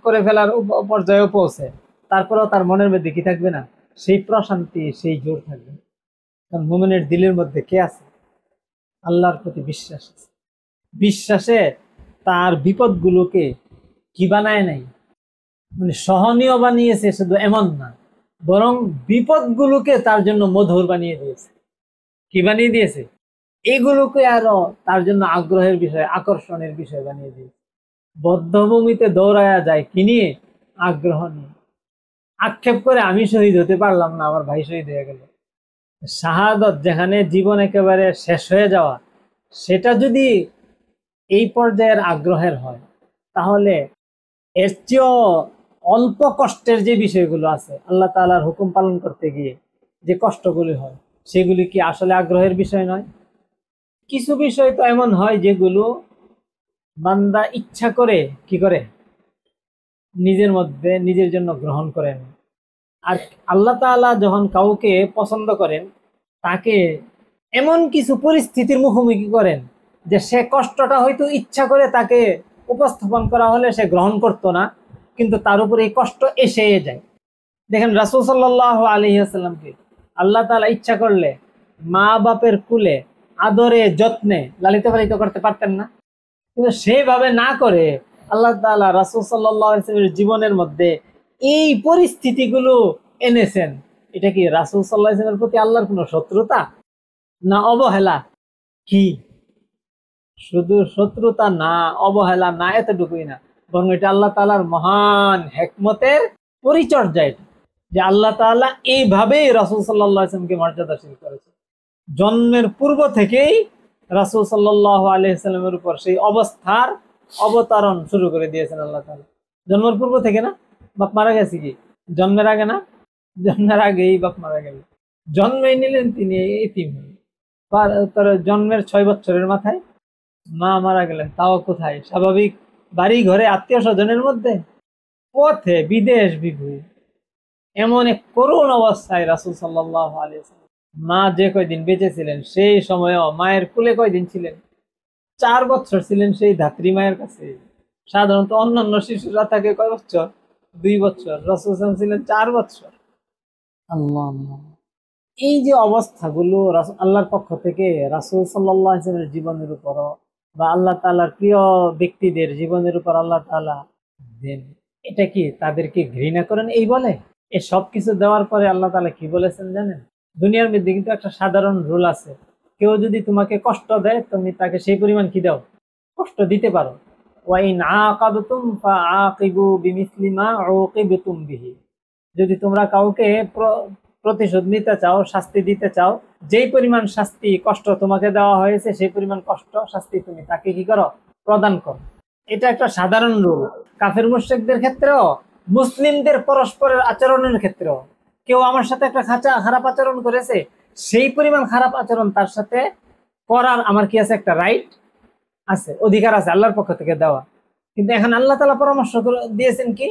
করে ফেলার পর্যায়েও পৌঁছে, তারপরেও তার মনের মধ্যে কি থাকবে না, সেই প্রশান্তি, সেই জোর থাকবে। কারণ মুমিনের দিলের মধ্যে কে আছে? আল্লাহর প্রতি বিশ্বাস আছে। বিশ্বাসে তার বিপদগুলোকে কি বানায় নাই, মানে সহনীয় বানিয়েছে শুধু এমন না, বরং বিপদগুলোকে তার জন্য মধুর বানিয়ে দিয়েছে। কি বানিয়ে দিয়েছে? এগুলোকে আরো তার জন্য আগ্রহের বিষয়, আকর্ষণের বিষয় বানিয়ে দিয়েছে। বদ্ধভূমিতে দৌড়ায়া যায় কি নিয়ে? আগ্রহ নিয়ে। আক্ষেপ করে আমি শহীদ হতে পারলাম না, আমার ভাই শহীদ হয়ে গেল। শাহাদত, যেখানে জীবন একেবারে শেষ হয়ে যাওয়া, সেটা যদি এই পর্যায়ের আগ্রহের হয়, তাহলে এর চেয়েও অল্প কষ্টের যে বিষয়গুলো আছে, আল্লাহ তাআলার হুকুম পালন করতে গিয়ে যে কষ্টগুলি হয়, সেগুলি কি আসলে আগ্রহের বিষয় নয়? কিছু বিষয় তো এমন হয় যেগুলো বান্দা ইচ্ছা করে কি করে, নিজের মধ্যে নিজের জন্য গ্রহণ করেন। আর আল্লাহ তাআলা যখন কাউকে পছন্দ করেন, তাকে এমন কিছু পরিস্থিতির মুখোমুখি করেন যে সে কষ্টটা হয়তো ইচ্ছা করে তাকে উপস্থাপন করা হলে সে গ্রহণ করতো না, কিন্তু তার উপরে এই কষ্ট এসে যায়। দেখেন রাসূল সাল্লাল্লাহু আলাইহি ওয়াসাল্লামকে আল্লাহ তাআলা ইচ্ছা করলে মা বাপের কুলে আদরে যত্নে লালিত পালিত করতে পারতেন না, কিন্তু সেইভাবে না করে আল্লাহ তাআলা রাসূল সাল্লাল্লাহু আলাইহি ওয়াসাল্লামের জীবনের মধ্যে এই পরিস্থিতিগুলো এনেছেন। এটা কি রাসূল সাল্লাল্লাহু আলাইহি ওয়াসাল্লামের প্রতি আল্লাহর কোনো শত্রুতা না অবহেলা? কি শুধু শত্রুতা না, অবহেলা না, এতটুকুই না, বরং এটা আল্লাহ তাআলার মহান হিকমতের পরিচর্যা। এটা যে আল্লাহ তাআলা এইভাবেই রাসূল সাল্লাল্লাহু আলাইহি ওয়াসাল্লামকে মর্যাদাশীল করেছে। জন্মের পূর্ব থেকেই রাসূল সাল্লাল্লাহু আলাইহি ওয়াসাল্লামের উপর সেই অবস্থার অবতারণ শুরু করে দিয়েছেন আল্লাহ তাআলা। জন্মের পূর্ব থেকে না? বাপ মারা গেছে কি জন্মের আগে না? জন্মের আগেই বাপ মারা গেল, জন্মেই নিলেন তিনি এতিম হলেন। তার জন্মের 6 বছরের মাথায় মা মারা গেলেন, তাও কোথায়? স্বাভাবিক বাড়ি ঘরে আত্মীয় স্বজনের মধ্যে, পথে বিদেশ বিভূ এমন এক করুণ অবস্থায় রাসূল সাল্লাল্লাহু আলাইহি ওয়াসাল্লাম, মা যে কয়দিন বেঁচে ছিলেন সেই সময়ও মায়ের কুলে কয়দিন ছিলেন? 4 বছর ছিলেন সেই ধাত্রী মায়ের কাছে। সাধারণত অন্যান্য শিশুরা থাকে কয় বছর? 2 বছর। রাসূল সাল্লাল্লাহু আলাইহি ওয়াসাল্লাম ছিলেন 4 বছর। আল্লাহ, এই যে অবস্থাগুলো আল্লাহর পক্ষ থেকে রাসূল সাল্লাল্লাহু আলাইহি ওয়াসাল্লামের জীবনের উপর বা আল্লাহ তাআলার প্রিয় ব্যক্তিদের জীবনের উপর আল্লাহ তাআলা দেন, এটা কি তাদেরকে ঘৃণা করেন এই বলে? এই সব কিছু দেওয়ার পরে আল্লাহ তাআলা কি বলেছেন জানেন? দুনিয়ার মধ্যে কিন্তু একটা সাধারণ রুল আছে, কেউ যদি তোমাকে কষ্ট দেয় তুমি তাকে সেই পরিমাণ কি দাও, কষ্ট দিতে পারো। ওয়া ইন আকাবতুম ফাআকিবু বিমিসলি মা উকিবতুম বিহি, যদি তোমরা কাউকে প্রতিশোধ নিতে চাও, শাস্তি দিতে চাও, যেই পরিমাণ শাস্তি কষ্ট তোমাকে দেওয়া হয়েছে সেই পরিমাণ কষ্ট শাস্তি তুমি তাকে কি করো, প্রদান করো। এটা একটা সাধারণ রুল। কাফের মুশরিকদের ক্ষেত্রেও, মুসলিমদের পরস্পরের আচরণের ক্ষেত্রেও, কেউ আমার সাথে একটা খারাপ আচরণ করেছে, সেই পরিমাণ খারাপ আচরণ তার সাথে করার আমার কি আছে, একটা রাইট আছে, অধিকার আছে আল্লাহর পক্ষ থেকে দেওয়া। কিন্তু এখন আল্লাহ তাআলা পরামর্শ দিয়েছেন কি,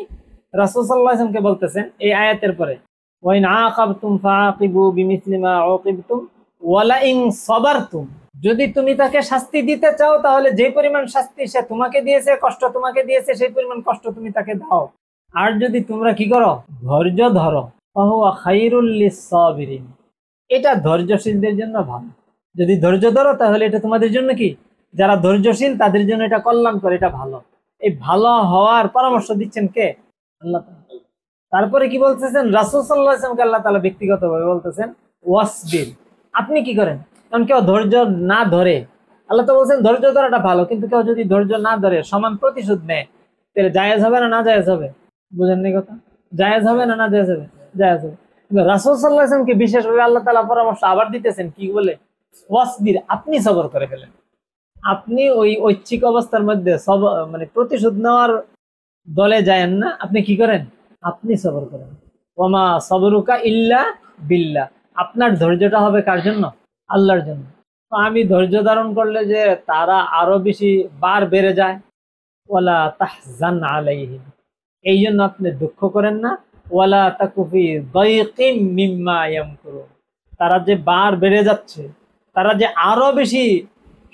রাসূল সাল্লাল্লাহু আলাইহি ওয়াসাল্লামকে বলতেছেন এই আয়াতের পরে, ওয়াইন আকাবতুম ফাআকিবু বিমিসলি মা উকিবতুম ওয়ালা ইন সাবারতুম, যদি তুমি তাকে শাস্তি দিতে চাও তাহলে যে পরিমাণ শাস্তি সে তোমাকে দিয়েছে, কষ্ট তোমাকে দিয়েছে, সেই পরিমাণ কষ্ট তুমি তাকে দাও। আর যদি তোমরা কি করো, ধৈর্য ধরো, ফাহুয়া খায়রুল লিস-সাবিরিন, এটা ধৈর্যশীলদের জন্য ভালো। যদি ধৈর্য ধরো তাহলে এটা তোমাদের জন্য কি, যারা ধৈর্যশীল তাদের জন্য এটা কল্যাণকর, এটা ভালো। এই ভালো হওয়ার পরামর্শ দিচ্ছেন কে, আল্লাহ তাআলা। তারপরে কি বলতেছেন, রাসূল সাল্লাল্লাহু আলাইহি ওয়াসাল্লামকে আল্লাহ তাআলা ব্যক্তিগতভাবে বলতেছেন ওয়াসবির, আপনি কি করেন। কারণ কেউ ধৈর্য না ধরে, আল্লাহ তো বলছেন ধৈর্য ধরাটা ভালো, কিন্তু কেউ যদি ধৈর্য না ধরে সমান প্রতিশোধ নেয় তাহলে জায়েজ হবে না, না জায়েজ হবে? বুঝেননি কথা? জায়েজ হবে না, না জায়েজ হবে? জায়েজ হবে। কিন্তু রাসূল সাল্লাল্লাহু আলাইহি ওয়াসাল্লামকে বিশেষভাবে আল্লাহ তাআলা পরামর্শ আবার দিতেছেন, কি বলে, ওয়াসবির, আপনি সবর করে ফেলেন। আপনি ওই ঐচ্ছিক অবস্থার মধ্যে সব মানে প্রতিশোধ নেওয়ার দলে যায়েন না, আপনি কি করেন, আপনি সবর করেন। ওমা সবরুকা ইল্লা বিল্লাহ, আপনার ধৈর্যটা হবে কার জন্য, আল্লাহর জন্য। তো আমি ধৈর্য ধারণ করলে যে তারা আরো বেশি বার বেড়ে যায়, ওয়ালা তাহজান আলাইহিম, এই জন্য আপনি দুঃখ করেন না, ওয়ালা তাকুফি দাইকিম মিম্মা ইয়ামকুরুন, তারা যে বার বেড়ে যাচ্ছে, তারা যে আরো বেশি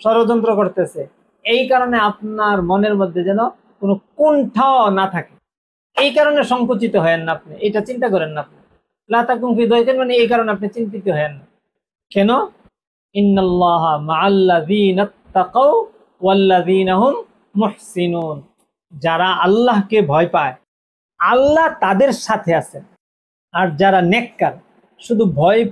ষড়যন্ত্র করতেছে, এই কারণে আপনার মনের মধ্যে যেন কোনো কুণ্ঠাও না থাকে, এই কারণে সংকুচিত হয়েন না, আপনি এটা চিন্তা করেন না। আপনি লা তাকুম ফি দাইকিন মানে এই কারণে আপনি চিন্তিত হয়েন না। কেন, ইন্নাল্লাহা মাআল্লাযীনা তাকাউ ওয়াল্লাযীনা হুম মুহসিনুন, যারা আল্লাহকে ভয় পায় আল্লাহ তাদের সাথে আছেন। আর যারা নেককার, শুধু ভয়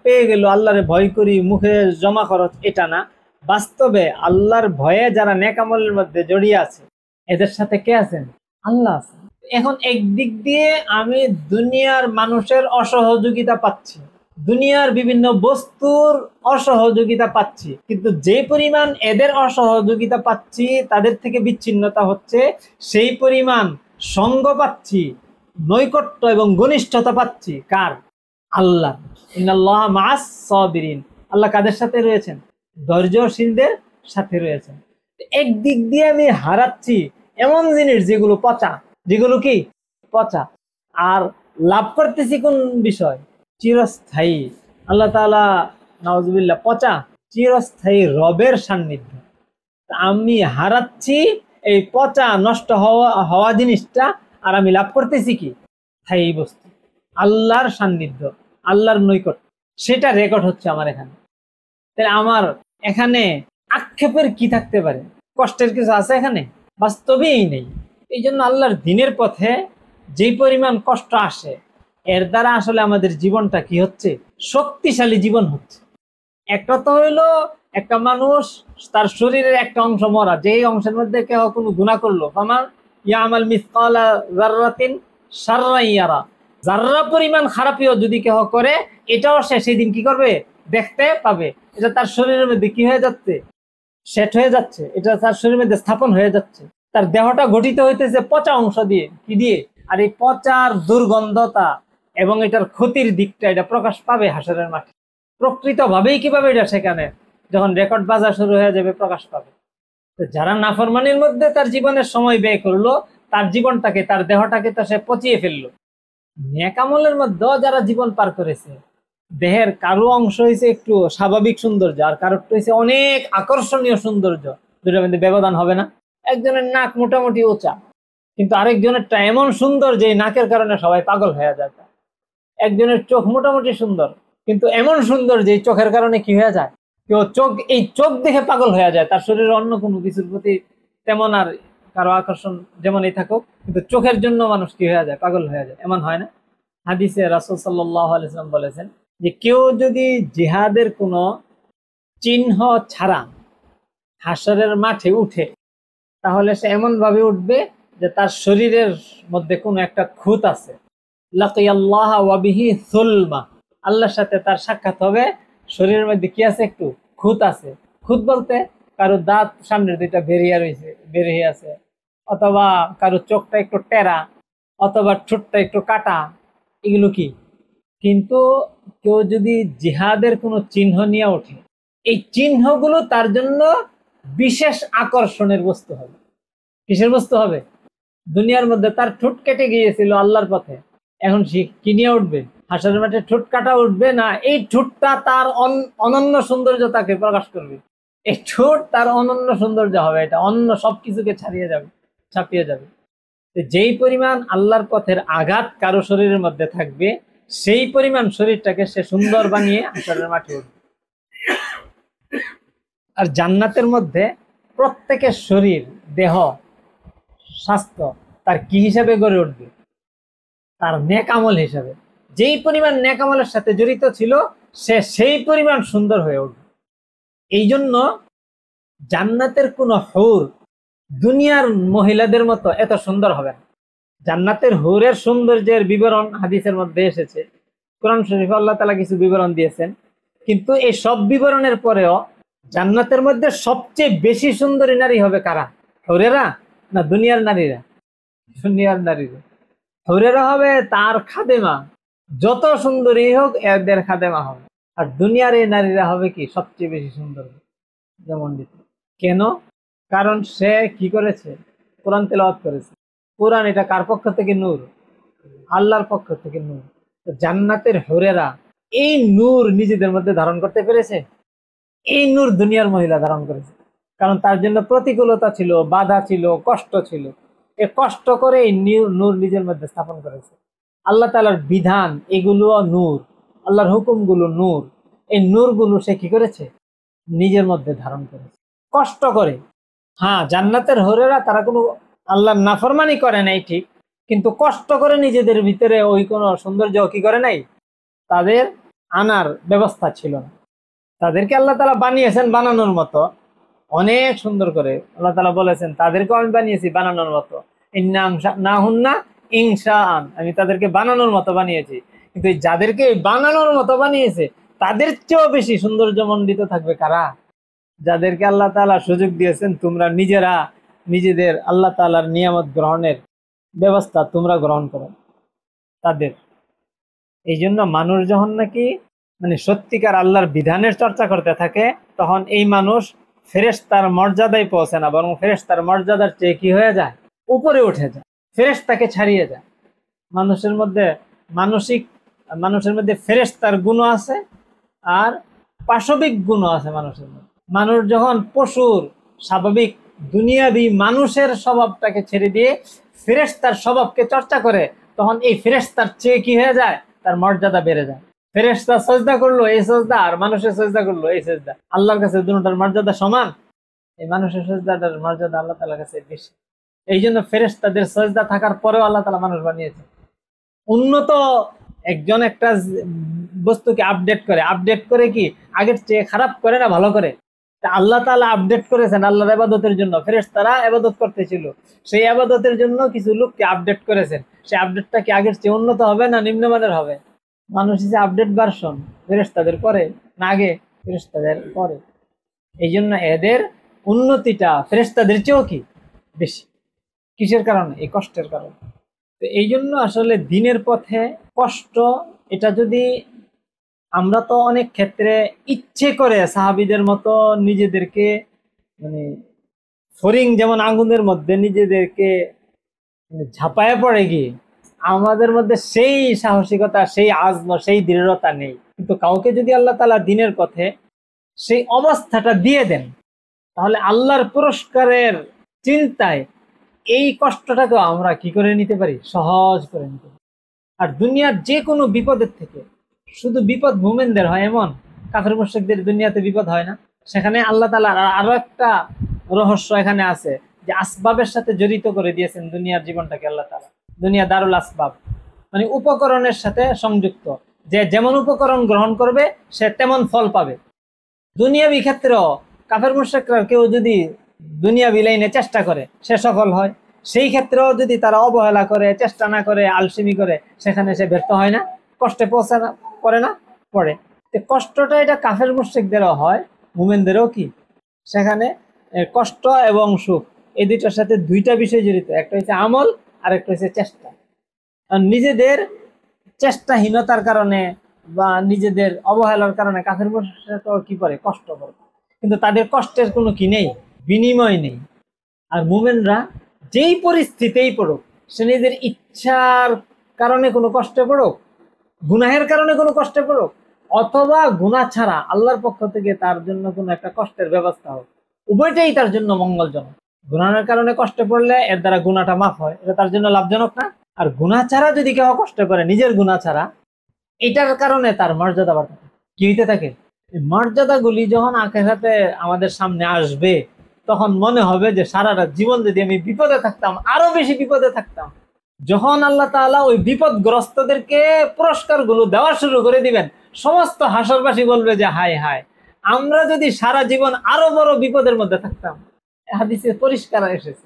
পেয়ে গেল আল্লাহরে ভয় করি মুখে জমা খরচ, এটা না, বাস্তবে আল্লাহর ভয়ে যারা নেক আমলের মধ্যে জড়িয়ে আছে এদের সাথে কে আছেন, আল্লাহ আছেন। এখন একদিক দিয়ে আমি দুনিয়ার মানুষের অসহযোগিতা পাচ্ছি, দুনিয়ার বিভিন্ন বস্তুর অসহযোগিতা পাচ্ছি, কিন্তু যে পরিমাণ এদের অসহযোগিতা পাচ্ছি, তাদের থেকে বিচ্ছিন্নতা হচ্ছে, সেই পরিমাণ সঙ্গ পাচ্ছি, নৈকট্য এবং ঘনিষ্ঠতা পাচ্ছি কার, আল্লাহ। ইন্নাল্লাহা মাআস সাবিরিন, আল্লাহ কাদের সাথে রয়েছেন, ধৈর্যশীলদের সাথে রয়েছেন। একদিক দিয়ে আমি হারাচ্ছি এমন জিনিস যেগুলো পচা, যেগুলো কি পচা, আর লাভ করতেছি কোন বিষয়, চিরস্থায়ী, আল্লাহ তাআলা নাউজুবিল্লাহ, পচা চিরস্থায়ী রবের সান্নিধ্য। আমি হারাচ্ছি এই পচা নষ্ট হওয়া জিনিসটা, আর আমি লাভ করতেছি কি, স্থায়ী বস্তু, আল্লাহর সান্নিধ্য, আল্লাহর নৈকট্য, সেটা রেকর্ড হচ্ছে আমার এখানে। তাহলে আমার এখানে আক্ষেপের কি থাকতে পারে, কষ্টের কিছু আছে এখানে, বাস্তবেই নেই। এই জন্য আল্লাহর দ্বীনের পথে যেই পরিমাণ কষ্ট আসে, এর দ্বারা আসলে আমাদের জীবনটা কি হচ্ছে, শক্তিশালী জীবন হচ্ছে। একটা তো হইলো একটা মানুষ তার শরীরের একটা অংশ মরা, যেই অংশের মধ্যে কেউ কোনো গুনাহ করলো, ফামান ইয়ামাল মিসকালা যাররাতিন শাররান ইয়ারা, যাররা পরিমাণ খারাপিও যদি কেউ করে, এটাও সে সেদিন কি করবে, দেখতে পাবে। এটা তার শরীরের মধ্যে কি হয়ে যাচ্ছে, সেট হয়ে যাচ্ছে, এটা তার শরীরের মধ্যে স্থাপন হয়ে যাচ্ছে। তার দেহটা গঠিত হইতেছে পচা অংশ দিয়ে, কি দিয়ে, আর এই পচার দুর্গন্ধতা এবং এটার ক্ষতির দিকটা এটা প্রকাশ পাবে হাসরের মাঠে। প্রকৃত ভাবেই কিভাবে এটা সেখানে যখন রেকর্ড বাজা শুরু হয়ে যাবে প্রকাশ পাবে। যারা নাফরমানির মধ্যে তার জীবনের সময় ব্যয় করলো, তার জীবনটাকে, তার দেহটাকে তো সে পচিয়ে ফেললো। নেক আমলের মধ্যেও যারা জীবন পার করেছে, দেহের কারো অংশ হয়েছে একটু স্বাভাবিক সৌন্দর্য, আর কারো হয়েছে অনেক আকর্ষণীয় সৌন্দর্য, দুটোর মধ্যে ব্যবধান হবে না। একজনের নাক মোটামুটি উঁচা, কিন্তু আরেকজনেরটা এমন সুন্দর যে নাকের কারণে সবাই পাগল হয়ে যায়। একজনের চোখ মোটামুটি সুন্দর, কিন্তু এমন সুন্দর যে এই চোখের কারণে কি হয়ে যায়, কেউ এই চোখ দেখে পাগল হয়ে যায়, তার শরীরে অন্য কোনো কিছুর প্রতি তেমন আর কারো আকর্ষণ যেমনই থাকুক, কিন্তু চোখের জন্য মানুষ কি হয়ে যায়, পাগল হয়ে যায়। এমন হয় না? হাদিসে রাসূল সাল্লাল্লাহু আলাইহি ওয়াসাল্লাম বলেছেন যে কেউ যদি জিহাদের কোনো চিহ্ন ছাড়া হাসরের মাঠে উঠে, তাহলে সে এমন ভাবে উঠবে যে তার শরীরের মধ্যে কোনো একটা খুঁত আছে। লাকিয়াল্লাহ ওয়া বিহি সুলমা, আল্লাহর সাথে তার সাক্ষাৎ হবে, শরীরের মধ্যে কি আছে, একটু খুঁত আছে। খুঁত বলতে কারো দাঁত সামনের দুইটা বেরিয়ে আছে, অথবা কারো চোখটা একটু টেরা, অথবা ঠোঁটটা একটু কাটা, এগুলো কি। কিন্তু কেউ যদি জিহাদের কোনো চিহ্ন নিয়ে ওঠে, এই চিহ্নগুলো তার জন্য বিশেষ আকর্ষণের বস্তু হবে। কিসের বস্তু হবে? দুনিয়ার মধ্যে তার ঠোঁট কেটে গিয়েছিল আল্লাহর পথে, এখন সে কি নিয়ে উঠবে? হাসরের মাঠে ঠোঁট কাটা উঠবে না, এই ঠোঁটটা তার অনন্য সৌন্দর্যতাকে প্রকাশ করবে। এই ঠোঁট তার অনন্য সৌন্দর্য হবে, এটা অন্য সবকিছুকে ছাপিয়ে যাবে। যেই পরিমাণ আল্লাহর পথের আঘাত কারো শরীরের মধ্যে থাকবে, সেই পরিমাণ শরীরটাকে সে সুন্দর বানিয়ে হাসরের মাঠে উঠবে। আর জান্নাতের মধ্যে প্রত্যেকের শরীর, দেহ, স্বাস্থ্য তার কি হিসাবে গড়ে উঠবে? তার নেক আমল হিসাবে। যেই পরিমাণ নেক আমলের সাথে জড়িত ছিল, সে সেই পরিমাণ সুন্দর হয়ে উঠবে। এই জন্য জান্নাতের কোনো হুর দুনিয়ার মহিলাদের মতো এত সুন্দর হবে না। জান্নাতের হুরের সৌন্দর্যের বিবরণ হাদিসের মধ্যে এসেছে, কোরআন শরীফে আল্লাহ তাআলা কিছু বিবরণ দিয়েছেন। কিন্তু এই সব বিবরণের পরেও জান্নাতের মধ্যে সবচেয়ে বেশি সুন্দরী নারী হবে কারা? হুরেরা না দুনিয়ার নারীরা? দুনিয়ার নারীরা। হুরেরা হবে তার খাদেমা, যত সুন্দরী হোক এদের খাদেমা হবে। আর দুনিয়ার এই নারীরা হবে কি সবচেয়ে বেশি সুন্দর, যেমন কেন? কারণ সে কি করেছে? কোরআন তেলাওয়াত করেছে। কোরআন এটা কার পক্ষ থেকে? নূর, আল্লাহর পক্ষ থেকে নূর। জান্নাতের হুরেরা এই নূর নিজেদের মধ্যে ধারণ করতে পেরেছে। এই নূর দুনিয়ার মহিলা ধারণ করেছে, কারণ তার জন্য প্রতিকূলতা ছিল, বাধা ছিল, কষ্ট ছিল। এ কষ্ট করে এই নূর নিজের মধ্যে স্থাপন করেছে। আল্লাহ তাআলার বিধান এগুলো নূর, আল্লাহর হুকুমগুলো নূর। এই নূরগুলো সে কি করেছে? নিজের মধ্যে ধারণ করেছে কষ্ট করে। হ্যাঁ, জান্নাতের হুরেরা তারা কোনো আল্লাহর নাফরমানি করে নাই ঠিক, কিন্তু কষ্ট করে নিজেদের ভিতরে ওই কোনো সৌন্দর্য কি করে নাই, তাদের আনার ব্যবস্থা ছিল না। তাদেরকে আল্লাহ তাআলা বানিয়েছেন বানানোর মতো, অনেক সুন্দর করে আল্লাহ তাআলা বলেছেন তাদেরকেও আমি বানিয়েছি বানানোর মতো। ইনশাআন, আমি তাদেরকে বানানোর মতো বানিয়েছি। কিন্তু যাদেরকে বানানোর মতো বানিয়েছে তাদের চেয়েও বেশি সৌন্দর্যমণ্ডিত থাকবে কারা? যাদেরকে আল্লাহ তাআলা সুযোগ দিয়েছেন তোমরা নিজেরা নিজেদের আল্লাহ তাআলার নিয়ামত গ্রহণের ব্যবস্থা তোমরা গ্রহণ করো তাদের। এই জন্য মানুষ যখন নাকি মানে সত্যিকার আল্লাহর বিধানের চর্চা করতে থাকে, তখন এই মানুষ ফেরেশতার মর্যাদায় পৌঁছে না, বরং ফেরেশতার মর্যাদার চেয়ে কি হয়ে যায়? উপরে উঠে যায়, ফেরেশতাকে ছাড়িয়ে যায়। মানুষের মধ্যে ফেরেশতার গুণ আছে আর পাশবিক গুণ আছে মানুষের মধ্যে। মানুষ যখন পশুর স্বাভাবিক দুনিয়াবি মানুষের স্বভাবটাকে ছেড়ে দিয়ে ফেরেশতার স্বভাবকে চর্চা করে, তখন এই ফেরেশতার চেয়ে কি হয়ে যায়? তার মর্যাদা বেড়ে যায়। ফেরেশতা সজদা করলো এই সজদা, আর মানুষের সজদা করলো এই সজদা, আল্লাহর কাছে দুটোটার মর্যাদা সমান। এই মানুষের সজদাটার মর্যাদা আল্লাহ তাআলার কাছে বেশি। এই জন্য ফেরেশতাদের সজদা থাকার পরেও আল্লাহ তাআলা মানুষ বানিয়েছে। উন্নত একজন একটা বস্তুকে আপডেট করে কি আগের চেয়ে খারাপ করে না ভালো করে? আল্লাহ তাআলা আপডেট করেছেন আল্লাহর ইবাদতের জন্য। ফেরেশতারা ইবাদত করতেছিল, সেই ইবাদতের জন্য কিছু লোককে আপডেট করেছেন। সেই আপডেটটা কি আগের চেয়ে উন্নত হবে না নিম্নমানের হবে? মানুষ যে আপডেট ভার্সন, ফেরেশতাদের পরে না আগে? ফেরেশতাদের পরে। এই জন্য এদের উন্নতিটা ফেরেশতাদের চেয়েও কি বেশি। কিসের কারণে? এই কষ্টের কারণে। তো এই জন্য আসলে দিনের পথে কষ্ট, এটা যদি আমরা তো অনেক ক্ষেত্রে ইচ্ছে করে সাহাবীদের মতো নিজেদেরকে মানে ফড়িং যেমন আগুনের মধ্যে নিজেদেরকে ঝাঁপায় পড়ে গিয়ে আমাদের মধ্যে সেই সাহসিকতা, সেই আজম, সেই দৃঢ়তা নেই। কিন্তু কাউকে যদি আল্লাহ তাআলা দিনের পথে সেই অবস্থাটা দিয়ে দেন, তাহলে আল্লাহর পুরস্কারের চিন্তায় এই কষ্টটাকেও আমরা কি করে নিতে পারি? সহজ করে নিতে পারি। আর দুনিয়ার যে কোনো বিপদের থেকে শুধু বিপদ মুমিনদের হয় এমন, কাফের মুশরিকদের দুনিয়াতে বিপদ হয় না? সেখানে আল্লাহ তাআলা আরো একটা রহস্য এখানে আছে, যে আসবাবের সাথে জড়িত করে দিয়েছেন দুনিয়ার জীবনটাকে আল্লাহ তাআলা। দুনিয়া দারুল আসবাব, মানে উপকরণের সাথে সংযুক্ত, যে যেমন উপকরণ গ্রহণ করবে সে তেমন ফল পাবে। দুনিয়াবি ক্ষেত্রেও কাফের মুশরিকরা কেউ যদি দুনিয়াবি লাইনে চেষ্টা করে সে সফল হয়, সেই ক্ষেত্রেও যদি তারা অবহেলা করে, চেষ্টা না করে, আলসেমি করে, সেখানে সে ব্যর্থ হয় না, কষ্টে পড়ে না, পড়ে। কষ্টটা এটা কাফের মুশরিকদেরও হয়, মুমিনদেরও কি সেখানে কষ্ট এবং সুখ এই দুইটার সাথে দুইটা বিষয় জড়িত, একটা হচ্ছে আমল আর একটা হচ্ছে চেষ্টা। আর নিজেদের চেষ্টাহীনতার কারণে বা নিজেদের অবহেলার কারণে কাফের মুশরিকরা কি করে, কষ্ট করে, কিন্তু তাদের কষ্টের কোনো কি নেই, বিনিময় নেই। আর মুমিনরা যেই পরিস্থিতিতেই পড়ুক, সে নিজের ইচ্ছার কারণে কোনো কষ্টে পড়ুক, গুনাহের কারণে কোনো কষ্টে পড়ুক, অথবা গুনাহ ছাড়া আল্লাহর পক্ষ থেকে তার জন্য কোনো একটা কষ্টের ব্যবস্থা হোক, উভয়টাই তার জন্য মঙ্গলজনক। গুনাহের কারণে কষ্টে পড়লে এর দ্বারা গুনাহটা মাফ হয়, এটা তার জন্য লাভজনক না? আর গুনাহ ছাড়া যদি কেউ কষ্ট করে, নিজের গুনাহ ছাড়া, এটার কারণে তার মর্যাদা বাড়তে কি হইতে থাকে। মর্যাদাগুলি যখন আখিরাতে আমাদের সামনে আসবে, তখন মনে হবে যে সারাটা জীবন যদি আমি বিপদে থাকতাম, আরো বেশি বিপদে থাকতাম। যখন আল্লাহ তাআলা ওই বিপদগ্রস্তদেরকে পুরস্কার গুলো দেওয়া শুরু করে দিবেন, সমস্ত হাসরবাসী বলবে যে হায় হায়, আমরা যদি সারা জীবন আরো বড় বিপদের মধ্যে থাকতাম। হাদিসে পরিষ্কার এসেছে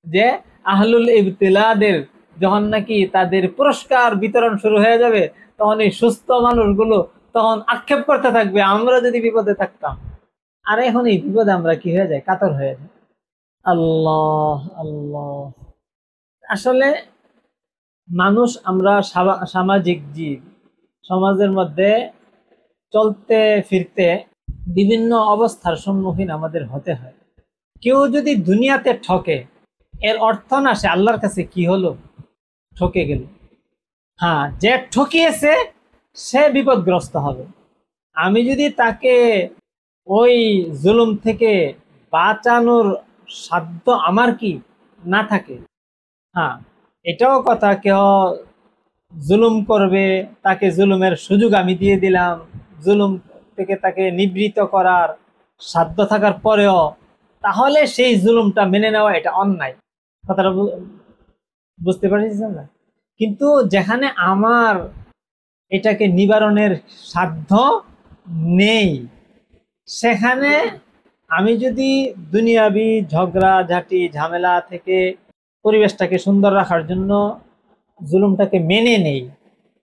যে আহলুল ইবতিলাদের যখন নাকি তাদের পুরস্কার বিতরণ শুরু হয়ে যাবে, তখন এই সুস্থ মানুষগুলো তখন আক্ষেপ করতে থাকবে আমরা যদি বিপদে থাকতাম। আর এখন এই বিপদে আমরা কি হয়ে যায়, কাতর হয়ে যায়। আল্লাহ আল্লাহ। আসলে মানুষ, আমরা সামাজিক জীব, সমাজের মধ্যে চলতে ফিরতে বিভিন্ন অবস্থার সম্মুখীন আমাদের হতে হয়। কেউ যদি দুনিয়াতে ঠকে, এর অর্থ না সে আল্লাহর কাছে কি হলো, ঠকে গেল। হ্যাঁ, যে ঠকিয়েছে সে বিপদগ্রস্ত হবে। আমি যদি তাকে ওই জুলুম থেকে বাঁচানোর সাধ্য আমার কি না থাকে, হ্যাঁ এটাও কথা, কেউ জুলুম করবে, তাকে জুলুমের সুযোগ আমি দিয়ে দিলাম, জুলুম থেকে তাকে নিবৃত্ত করার সাধ্য থাকার পরেও, তাহলে সেই জুলুমটা মেনে নেওয়া এটা অন্যায়। কথাটা বুঝতে পারছেন না? কিন্তু যেখানে আমার এটাকে নিবারণের সাধ্য নেই, সেখানে আমি যদি দুনিয়াবি ঝগড়া ঝাঁটি ঝামেলা থেকে পরিবেশটাকে সুন্দর রাখার জন্য জুলুমটাকে মেনে নেই,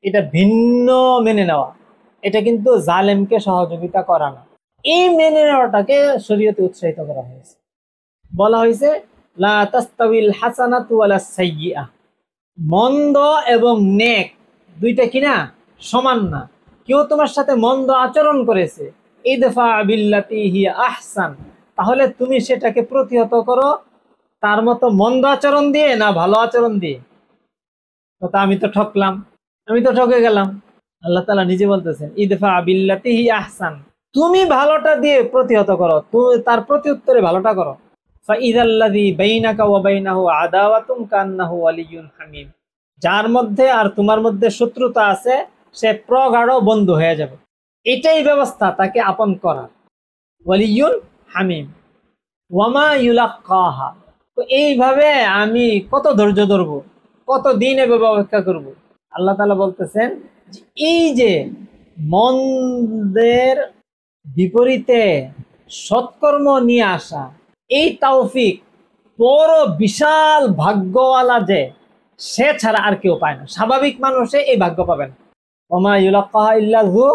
এটা ভিন্ন মেনে নেওয়া, এটা কিন্তু জালেমকে সহযোগিতা করা না। এই মেনে নেওয়াটাকে শরীয়তে উৎসাহিত করা হয়েছে। বলা হয়েছে লা তাস্তাবিল হাসানাতু ওয়ালাস সাইয়্যিআহ, মন্দ এবং নেক দুইটা কিনা সমান না। কেউ তোমার সাথে মন্দ আচরণ করেছে, ইদফা বিল্লাতি হিয়া আহসান, তাহলে তুমি সেটাকে প্রতিহত করো তার মতো মন্দ আচরণ দিয়ে না ভালো আচরণ দিয়ে। কথা, আমি তো ঠকলাম, আমি তো ঠকে গেলাম। আল্লাহ তাআলা নিজে বলতেছেন ইদফা বিল্লাতি হিয়া আহসান, তুমি ভালোটা দিয়ে প্রতিহত করো, তুমি তার প্রতি উত্তরে ভালোটা করো। ফাইযাল্লাযী বাইনাকা ওয়া বাইনাহু আদাওয়াতুন কান্নাহু ওয়ালিয়্যুন হামীম, যার মধ্যে আর তোমার মধ্যে শত্রুতা আছে সে প্রগাঢ় বন্ধু হয়ে যাবে। এটাই ব্যবস্থা তাকে আপন করার। ওয়ালিয়্যুন হামীম ওয়ামা ইউলাক্কাহা, তো এইভাবে আমি কত ধৈর্য ধরবো, কত দিন এভাবে অপেক্ষা করব। আল্লাহ তাআলা বলতেছেন যে এই যে মন্দের বিপরীতে সৎকর্ম নিয়ে আসা, এই তৌফিক বড় বিশাল ভাগ্যওয়ালা, যে সে ছাড়া আর কেউ পায় না। স্বাভাবিক মানুষে এই ভাগ্য পাবে না। ওমা ইউলাক্কাহা ইল্লা যু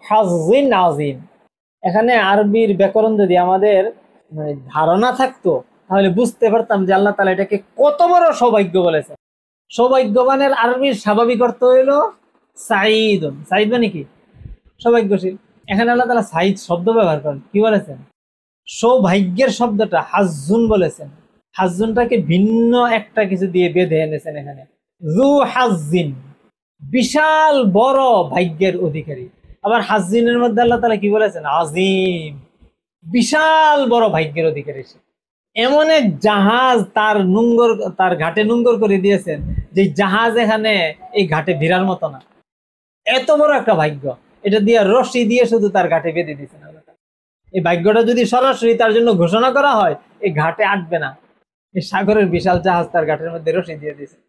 হাযযিন আযীম। এখানে আরবির ব্যাকরণ যদি আমাদের ধারণা থাকতো, তাহলে বুঝতে পারতাম যে আল্লাহ তাআলা এটাকে কত বড় সৌভাগ্য বলেছে। সৌভাগ্যবানের আরবির স্বাভাবিক অর্থ হইল সাঈদুন। সাঈদ মানে কি? সৌভাগ্যশীল। এখানে আল্লাহ তাআলা সাঈদ শব্দ ব্যবহার করেন, কি বলেছেন? সৌভাগ্যের শব্দটা হাজ্জুন বলেছেন। হাজ্জুনটাকে ভিন্ন একটা কিছু দিয়ে বেঁধে এনেছেন এখানে। যু হাজ্জিন, বিশাল বড় ভাগ্যের অধিকারী। আবার হাজ্জিনের মধ্যে আল্লাহ তাআলা কি বলেছেন? আজিম, বিশাল বড় ভাগ্যের অধিকারী। এমন এক জাহাজ তার ঘাটে নোঙ্গর করে দিয়েছেন যে জাহাজ এখানে এই ঘাটে ভিড়ার মতো না। এত বড় একটা ভাগ্য, এটা দিয়ে রশি দিয়ে শুধু তার ঘাটে বেঁধে দিয়েছেন আল্লাহ তাআলা। এই ভাগ্যটা যদি সরাসরি তার জন্য ঘোষণা করা হয়, এই ঘাটে আটবে না। এই সাগরের বিশাল জাহাজ তার ঘাটের মধ্যে রশি দিয়ে দিয়েছেন,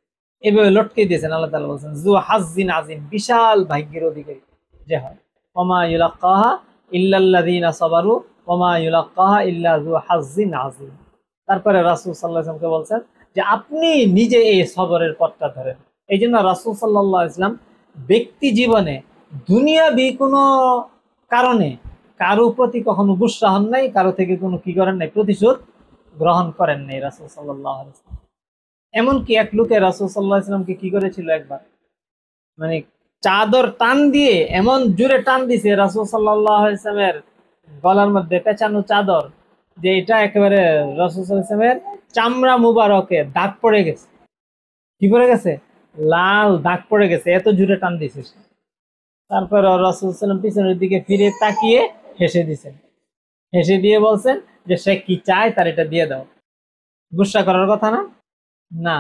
এভাবে লটকে দিয়েছেন। আল্লাহ তাআলা বলছেন যু হাজ্জিন আজিম, বিশাল ভাগ্যের অধিকারী যে হয়। ওমা ইউলাক্কাহা ইল্লাল্লাযীনা সাবারু ওমা ইউলাক্কাহা ইল্লা যু হাজ্জিন আজিম। তারপরে রাসূল সাল্লাল্লাহু আলাইহি ওয়াসাল্লামকে বলছেন যে আপনি নিজে এই সবরের পথটা ধরেন। এই জন্য রাসূল সাল্লাল্লাহু আলাইহি ওয়াসাল্লাম ব্যক্তি জীবনে দুনিয়াবি কোনো কারণে কারো প্রতি কখনো গুসা হন নাই, কারো থেকে কোনো কি করেন নাই, প্রতিশোধ গ্রহণ করেন নাই রাসূল সাল্লাল্লাহু আলাইহি ওয়াসাল্লাম। এমনকি এক লোকে রাসূল সাল্লাল্লাহু আলাইহি ওয়াসাল্লামকে কি করেছিল, একবার মানে চাদর টান দিয়ে এমন জোরে টান দিছে রাসূল সাল্লাল্লাহু আলাইহি ওয়াসাল্লামের গলার মধ্যে পেঁচানো চাদর, যে এটা একেবারে রাসূল সাল্লাল্লাহু আলাইহি ওয়াসাল্লামের চামড়া মুবারকে দাগ পড়ে গেছে। কি পড়ে গেছে? লাল দাগ পড়ে গেছে, এত জোরে টান দিছে। তারপর রাসূল সাল্লাল্লাহু আলাইহি ওয়াসাল্লাম পিছনের দিকে ফিরে তাকিয়ে হেসে দিয়েছেন, হেসে দিয়ে বলছেন যে সে কি চায় তার এটা দিয়ে দাও। গুসা করার কথা না, না।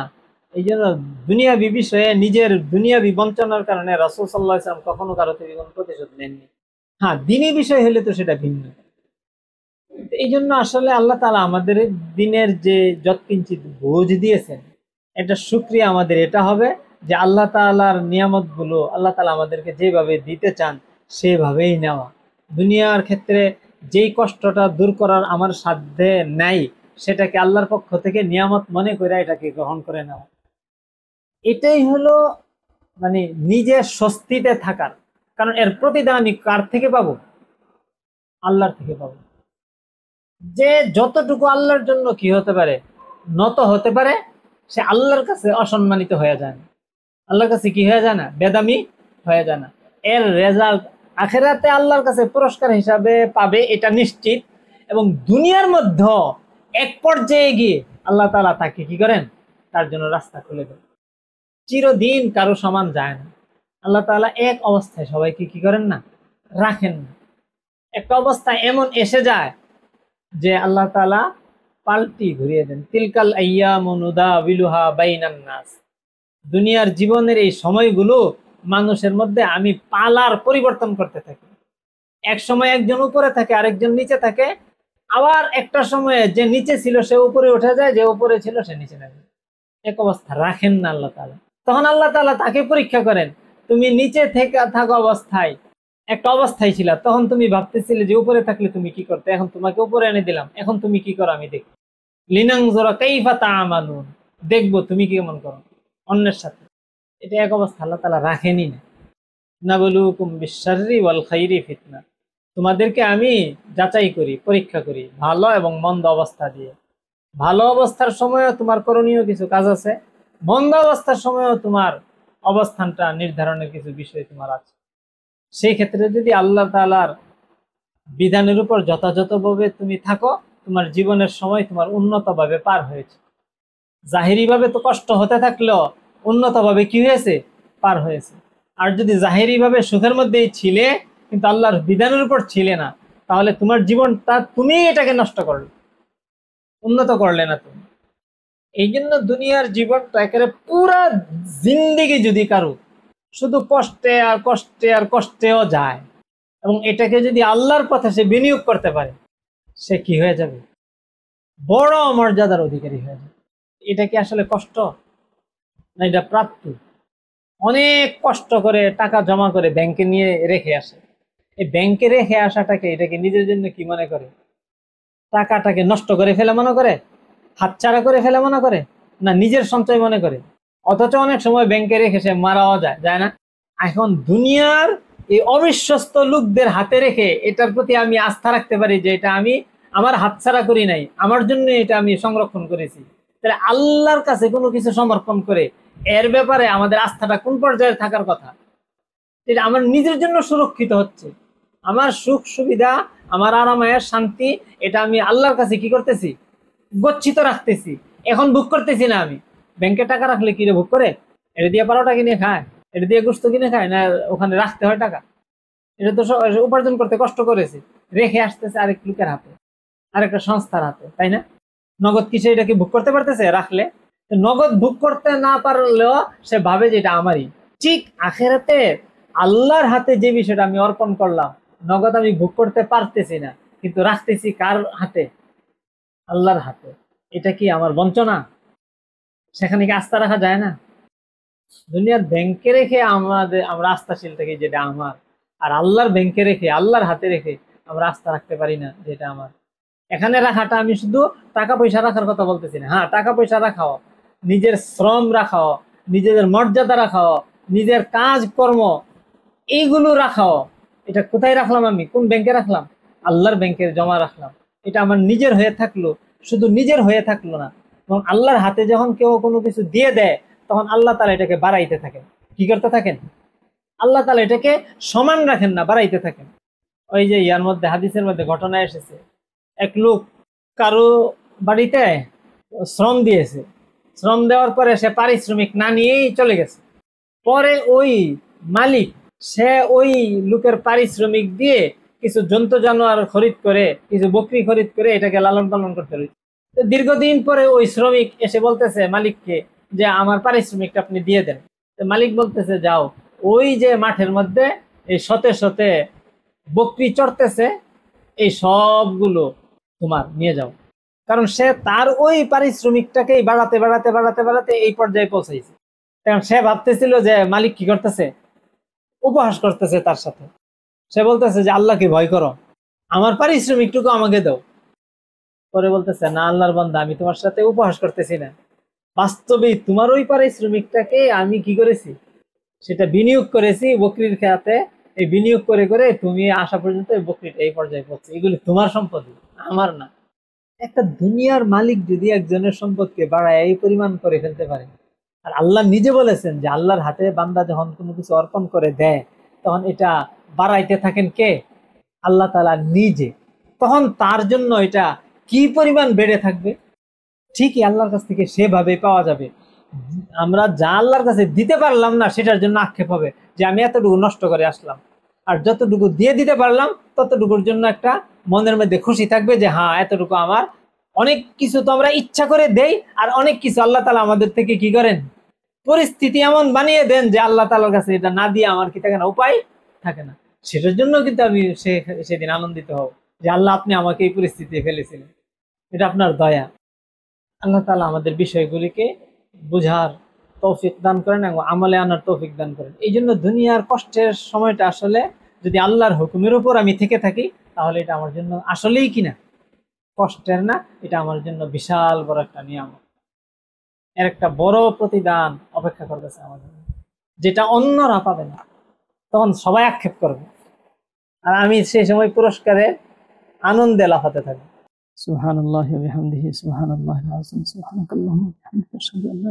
এই জন্য দুনিয়াবি বিষয়ে নিজের দুনিয়াবি বঞ্চনার কারণে রাসূল সাল্লাল্লাহু আলাইহি ওয়াসাল্লাম কখনো কারো থেকে কোনো প্রতিশোধ নেননি। হ্যাঁ, দ্বীনি বিষয় হলে তো সেটা ভিন্ন। এই জন্য আসলে আল্লাহ তাআলা আমাদের দিনের যে যৎকিঞ্চিত বোঝ দিয়েছেন, এটা শুকরিয়া আমাদের এটা হবে যে আল্লাহ তাআলার নিয়ামত গুলো আল্লাহ তাআলা আমাদেরকে যেভাবে দিতে চান সেভাবেই নেওয়া। দুনিয়ার ক্ষেত্রে যেই কষ্টটা দূর করার আমার সাধ্যে নাই, সেটাকে আল্লাহর পক্ষ থেকে নিয়ামত মনে করে এটাকে গ্রহণ করে নেওয়া। এটাই হলো মানে নিজের স্বস্তিতে থাকার। কারণ এর প্রতিদান আমি কার থেকে পাবো? আল্লাহর থেকে পাবো। যে যতটুকু আল্লাহর জন্য কি হতে পারে, নত হতে পারে, সে আল্লাহর কাছে অসম্মানিত হয়ে যায় না, আল্লাহর কাছে কি হয়ে যায় না, বেদামি হয়ে যায় না। এর রেজাল্ট আখিরাতে আল্লাহর কাছে পুরস্কার হিসাবে পাবে, এটা নিশ্চিত। এবং দুনিয়ার মধ্যে এক পর্যায়ে গিয়ে আল্লাহ তাআলা তাকে কি করেন, তার জন্য রাস্তা খুলে দেন। চিরদিন কারো সমান যায় না। আল্লাহ তাআলা এক অবস্থায় সবাইকে কি করেন না, রাখেন না। একটা অবস্থা এমন এসে যায় যে আল্লাহ তাআলা পাল্টি ঘুরিয়ে দেন। তিলকাল আইয়ামু নুদাবিলুহা বাইনান নাস। দুনিয়ার জীবনের এই সময়গুলো মানুষের মধ্যে আমি পালার পরিবর্তন করতে থাকি। এক সময় একজন উপরে থাকে, আরেকজন নিচে থাকে। আবার একটা সময়ে যে নিচে ছিল সে উপরে উঠে যায়, যে উপরে ছিল সে নিচে নামে। এক অবস্থা রাখেন না আল্লাহ তাআলা। তখন আল্লাহ তাআলা তাকে পরীক্ষা করেন। তুমি নিচে থেকে থাকা অবস্থায় একটা অবস্থায় ছিল, তখন তুমি ভাবতেছিলে যে উপরে থাকলে তুমি কি করতে, এখন তোমাকে উপরে এনে দিলাম, এখন তুমি কি করো আমি দেখি। লিনানজুরা কাইফা তা'মালুন, দেখবো তুমি কেমন করো অন্যের সাথে। এটা এক অবস্থা আল্লাহ তাআলা রাখেনি না। নাবলুকুম বিশ-শাররি ওয়াল খাইরি ফিতনা, তোমাদেরকে আমি যাচাই করি, পরীক্ষা করি ভালো এবং মন্দ অবস্থা দিয়ে। ভালো অবস্থার সময়ও তোমার করণীয় কিছু কাজ আছে, মন্দ অবস্থার সময়ও তোমার অবস্থানটা নির্ধারণের কিছু বিষয় তোমার আছে। সেই ক্ষেত্রে যদি আল্লাহ তাআলার বিধানের উপর যথাযথভাবে তুমি থাকো, তোমার জীবনের সময় তোমার উন্নতভাবে পার হয়েছে। জাহিরিভাবে তো কষ্ট হতে থাকলেও উন্নতভাবে কি হয়েছে, পার হয়েছে। আর যদি জাহিরিভাবে সুখের মধ্যেই ছিলে কিন্তু আল্লাহর বিধানের উপর ছিলে না, তাহলে তোমার জীবনটা তুমি এটাকে নষ্ট করলে, উন্নত করলে না তুমি। এই জন্য দুনিয়ার জীবনটা একেবারে পুরা জিন্দেগি যদি কারো শুধু কষ্টে আর কষ্টে আর কষ্টেও যায়, এবং এটাকে যদি আল্লাহর পথে সে বিনিয়োগ করতে পারে, সে কি হয়ে যাবে, বড় মর্যাদার অধিকারী হয়ে যাবে। এটা কি আসলে কষ্ট না, এটা প্রাপ্তি। অনেক কষ্ট করে টাকা জমা করে ব্যাংকে নিয়ে রেখে আসে, এই ব্যাংকে রেখে আসাটাকে এটাকে নিজের জন্য কি মনে করে, টাকাটাকে নষ্ট করে ফেলে মনে করে, হাতছাড়া করে ফেলে মনে করে, না নিজের সঞ্চয় মনে করে। অথচ অনেক সময় ব্যাংকে রেখে সে মারাও যায় না। এখন দুনিয়ার এই অবিশ্বস্ত লোকদের হাতে রেখে এটার প্রতি আমি আস্থা রাখতে পারি যে এটা আমি আমার হাতছাড়া করি নাই, আমার জন্য এটা আমি সংরক্ষণ করেছি। তাহলে আল্লাহর কাছে কোনো কিছু সমর্পণ করে এর ব্যাপারে আমাদের আস্থাটা কোন পর্যায়ে থাকার কথা? এটা আমার নিজের জন্য সুরক্ষিত হচ্ছে, আমার সুখ সুবিধা, আমার আরামায়ের শান্তি, এটা আমি আল্লাহর কাছে কি করতেছি, গচ্ছিত রাখতেছি। এখন ভোগ করতেছি না। আমি ব্যাংকে টাকা রাখলে কি রে ভোগ করে? এটা দিয়ে পরোটা কিনে খায়, এটা দিয়ে গোস্ত কিনে খায় না, ওখানে রাখতে হয় টাকা। এটা তো উপার্জন করতে কষ্ট করেছে, রেখে আসতেছে আরেক লোকের হাতে, আরেকটা সংস্থার হাতে, তাই না? নগদ কিসে এটা কি ভোগ করতে পারতেছে রাখলে? নগদ ভোগ করতে না পারলেও সে ভাবে যে এটা আমারই। ঠিক আখেরাতে আল্লাহর হাতে যে বিষয়টা আমি অর্পণ করলাম, নগদ আমি ভোগ করতে পারতেছি না, কিন্তু রাখতেছি কার হাতে? আল্লাহর হাতে। এটা কি আমার বঞ্চনা? সেখানে কি আস্থা রাখা যায় না? দুনিয়ার ব্যাংকে রেখে আমরা আস্থাশীল থাকি যেটা আমার, আর আল্লাহর ব্যাংকে রেখে, আল্লাহর হাতে রেখে আমরা আস্থা রাখতে পারি না যেটা আমার। এখানে রাখাটা, আমি শুধু টাকা পয়সা রাখার কথা বলতেছি না। হ্যাঁ, টাকা পয়সা রাখাও, নিজের শ্রম রাখাও, নিজেদের মর্যাদা রাখাও, নিজের কাজ কর্ম এইগুলো রাখাও। এটা কোথায় রাখলাম? আমি কোন ব্যাংকে রাখলাম? আল্লাহর ব্যাংকে জমা রাখলাম। এটা আমার নিজের হয়ে থাকলো, শুধু নিজের হয়ে থাকলো না, এবং আল্লাহর হাতে যখন কেউ কোনো কিছু দিয়ে দেয়, তখন আল্লাহ তাআলা এটাকে বাড়াইতে থাকেন। কি করতে থাকেন? আল্লাহ তাআলা এটাকে সমান রাখেন না, বাড়াইতে থাকেন। ওই যে ইয়ার মধ্যে, হাদিসের মধ্যে ঘটনা এসেছে, এক লোক কারো বাড়িতে শ্রম দিয়েছে, শ্রম দেওয়ার পরে সে পারিশ্রমিক না নিয়েই চলে গেছে। পরে ওই মালিক, সে ওই লোকের পারিশ্রমিক দিয়ে কিছু জন্তু জানোয়ার খরিদ করে, কিছু বকরি খরিদ করে এটাকে লালন পালন করতে রয়েছে। তো দীর্ঘদিন পরে ওই শ্রমিক এসে বলতেছে মালিককে যে আমার পারিশ্রমিকটা আপনি দিয়ে দেন। তো মালিক বলতেছে, যাও, ওই যে মাঠের মধ্যে এই শতে শতে বকরি চড়তেছে, এই সবগুলো তোমার নিয়ে যাও। কারণ সে তার ওই পারিশ্রমিকটাকেই বাড়াতে বাড়াতে বাড়াতে বাড়াতে এই পর্যায়ে পৌঁছাইছে। কারণ সে ভাবতেছিল যে মালিক কি করতেছে, উপহাস করতেছে তার সাথে। সে বলতেছে যে আল্লাহকে ভয় করো, আমার পারিশ্রমিকটুকু আমাকে দাও। পরে বলতেছে, না আল্লাহর বান্দা, আমি তোমার সাথে উপহাস করতেছি না, বাস্তবেই তোমার ওই পারিশ্রমিকটাকে আমি কি করেছি, সেটা বিনিয়োগ করেছি বকরির খেয়াতে। এই বিনিয়োগ করে করে তুমি আসা পর্যন্ত এই বকরিটা এই পর্যায়ে পড়ছে, এগুলি তোমার সম্পত্তি, আমার না। একটা দুনিয়ার মালিক যদি একজনের সম্পদকে বাড়ায় এই পরিমাণ করে ফেলতে পারে, আর আল্লাহ নিজে বলেছেন যে আল্লাহর হাতে বান্দা যখন কোনো কিছু অর্পণ করে দেয়, তখন এটা বাড়াইতে থাকেন কে? আল্লাহ তাআলা নিজে। তখন তার জন্য এটা কি পরিমাণ বেড়ে থাকবে? ঠিকই আল্লাহর কাছ থেকে সেভাবে পাওয়া যাবে। আমরা যা আল্লাহর কাছে দিতে পারলাম না, সেটার জন্য আক্ষেপ হবে যে আমি এতটুকু নষ্ট করে আসলাম। আর যতটুকু দিয়ে দিতে পারলাম, ততটুকুর জন্য একটা মনের মধ্যে খুশি থাকবে যে হ্যাঁ, এতটুকু আমার। অনেক কিছু তো আমরা ইচ্ছা করে দেই, আর অনেক কিছু আল্লাহ তাআলা আমাদের থেকে কি করেন, পরিস্থিতি এমন বানিয়ে দেন যে আল্লাহ তাআলার কাছে এটা না দিয়ে আমার কি থাকে না, উপায় থাকে না। সেটার জন্য কিন্তু আমি সেদিন আনন্দিত হব যে আল্লাহ, আপনি আমাকে এই পরিস্থিতি ফেলেছিলেন, এটা আপনার দয়া। আল্লাহ তাআলা আমাদের বিষয়গুলিকে বুঝার তৌফিক দান করেন এবং আমলে আনার তৌফিক দান করেন। এই জন্য দুনিয়ার কষ্টের সময়টা আসলে যদি আল্লাহর হুকুমের উপর আমি থেকে থাকি, তাহলে এটা আমার জন্য আসলেই কিনা কষ্টের না, এটা আমার জন্য বিশাল বড় একটা নিয়ামত। এর একটা বড় প্রতিদান অপেক্ষা করতেছে আমাদের, যেটা অন্যরা পাবে না। তখন সবাই আক্ষেপ করবে, আর আমি সেই সময় পুরস্কারে আনন্দে লাফাতে থাকবো। সুবহানাল্লাহি ওয়া বিহামদিহি, সুবহানাল্লাহিল আযীম, সুবহানাকাল্লাহুম্মা ওয়া বিহামদিকা, আশহাদু আল্লা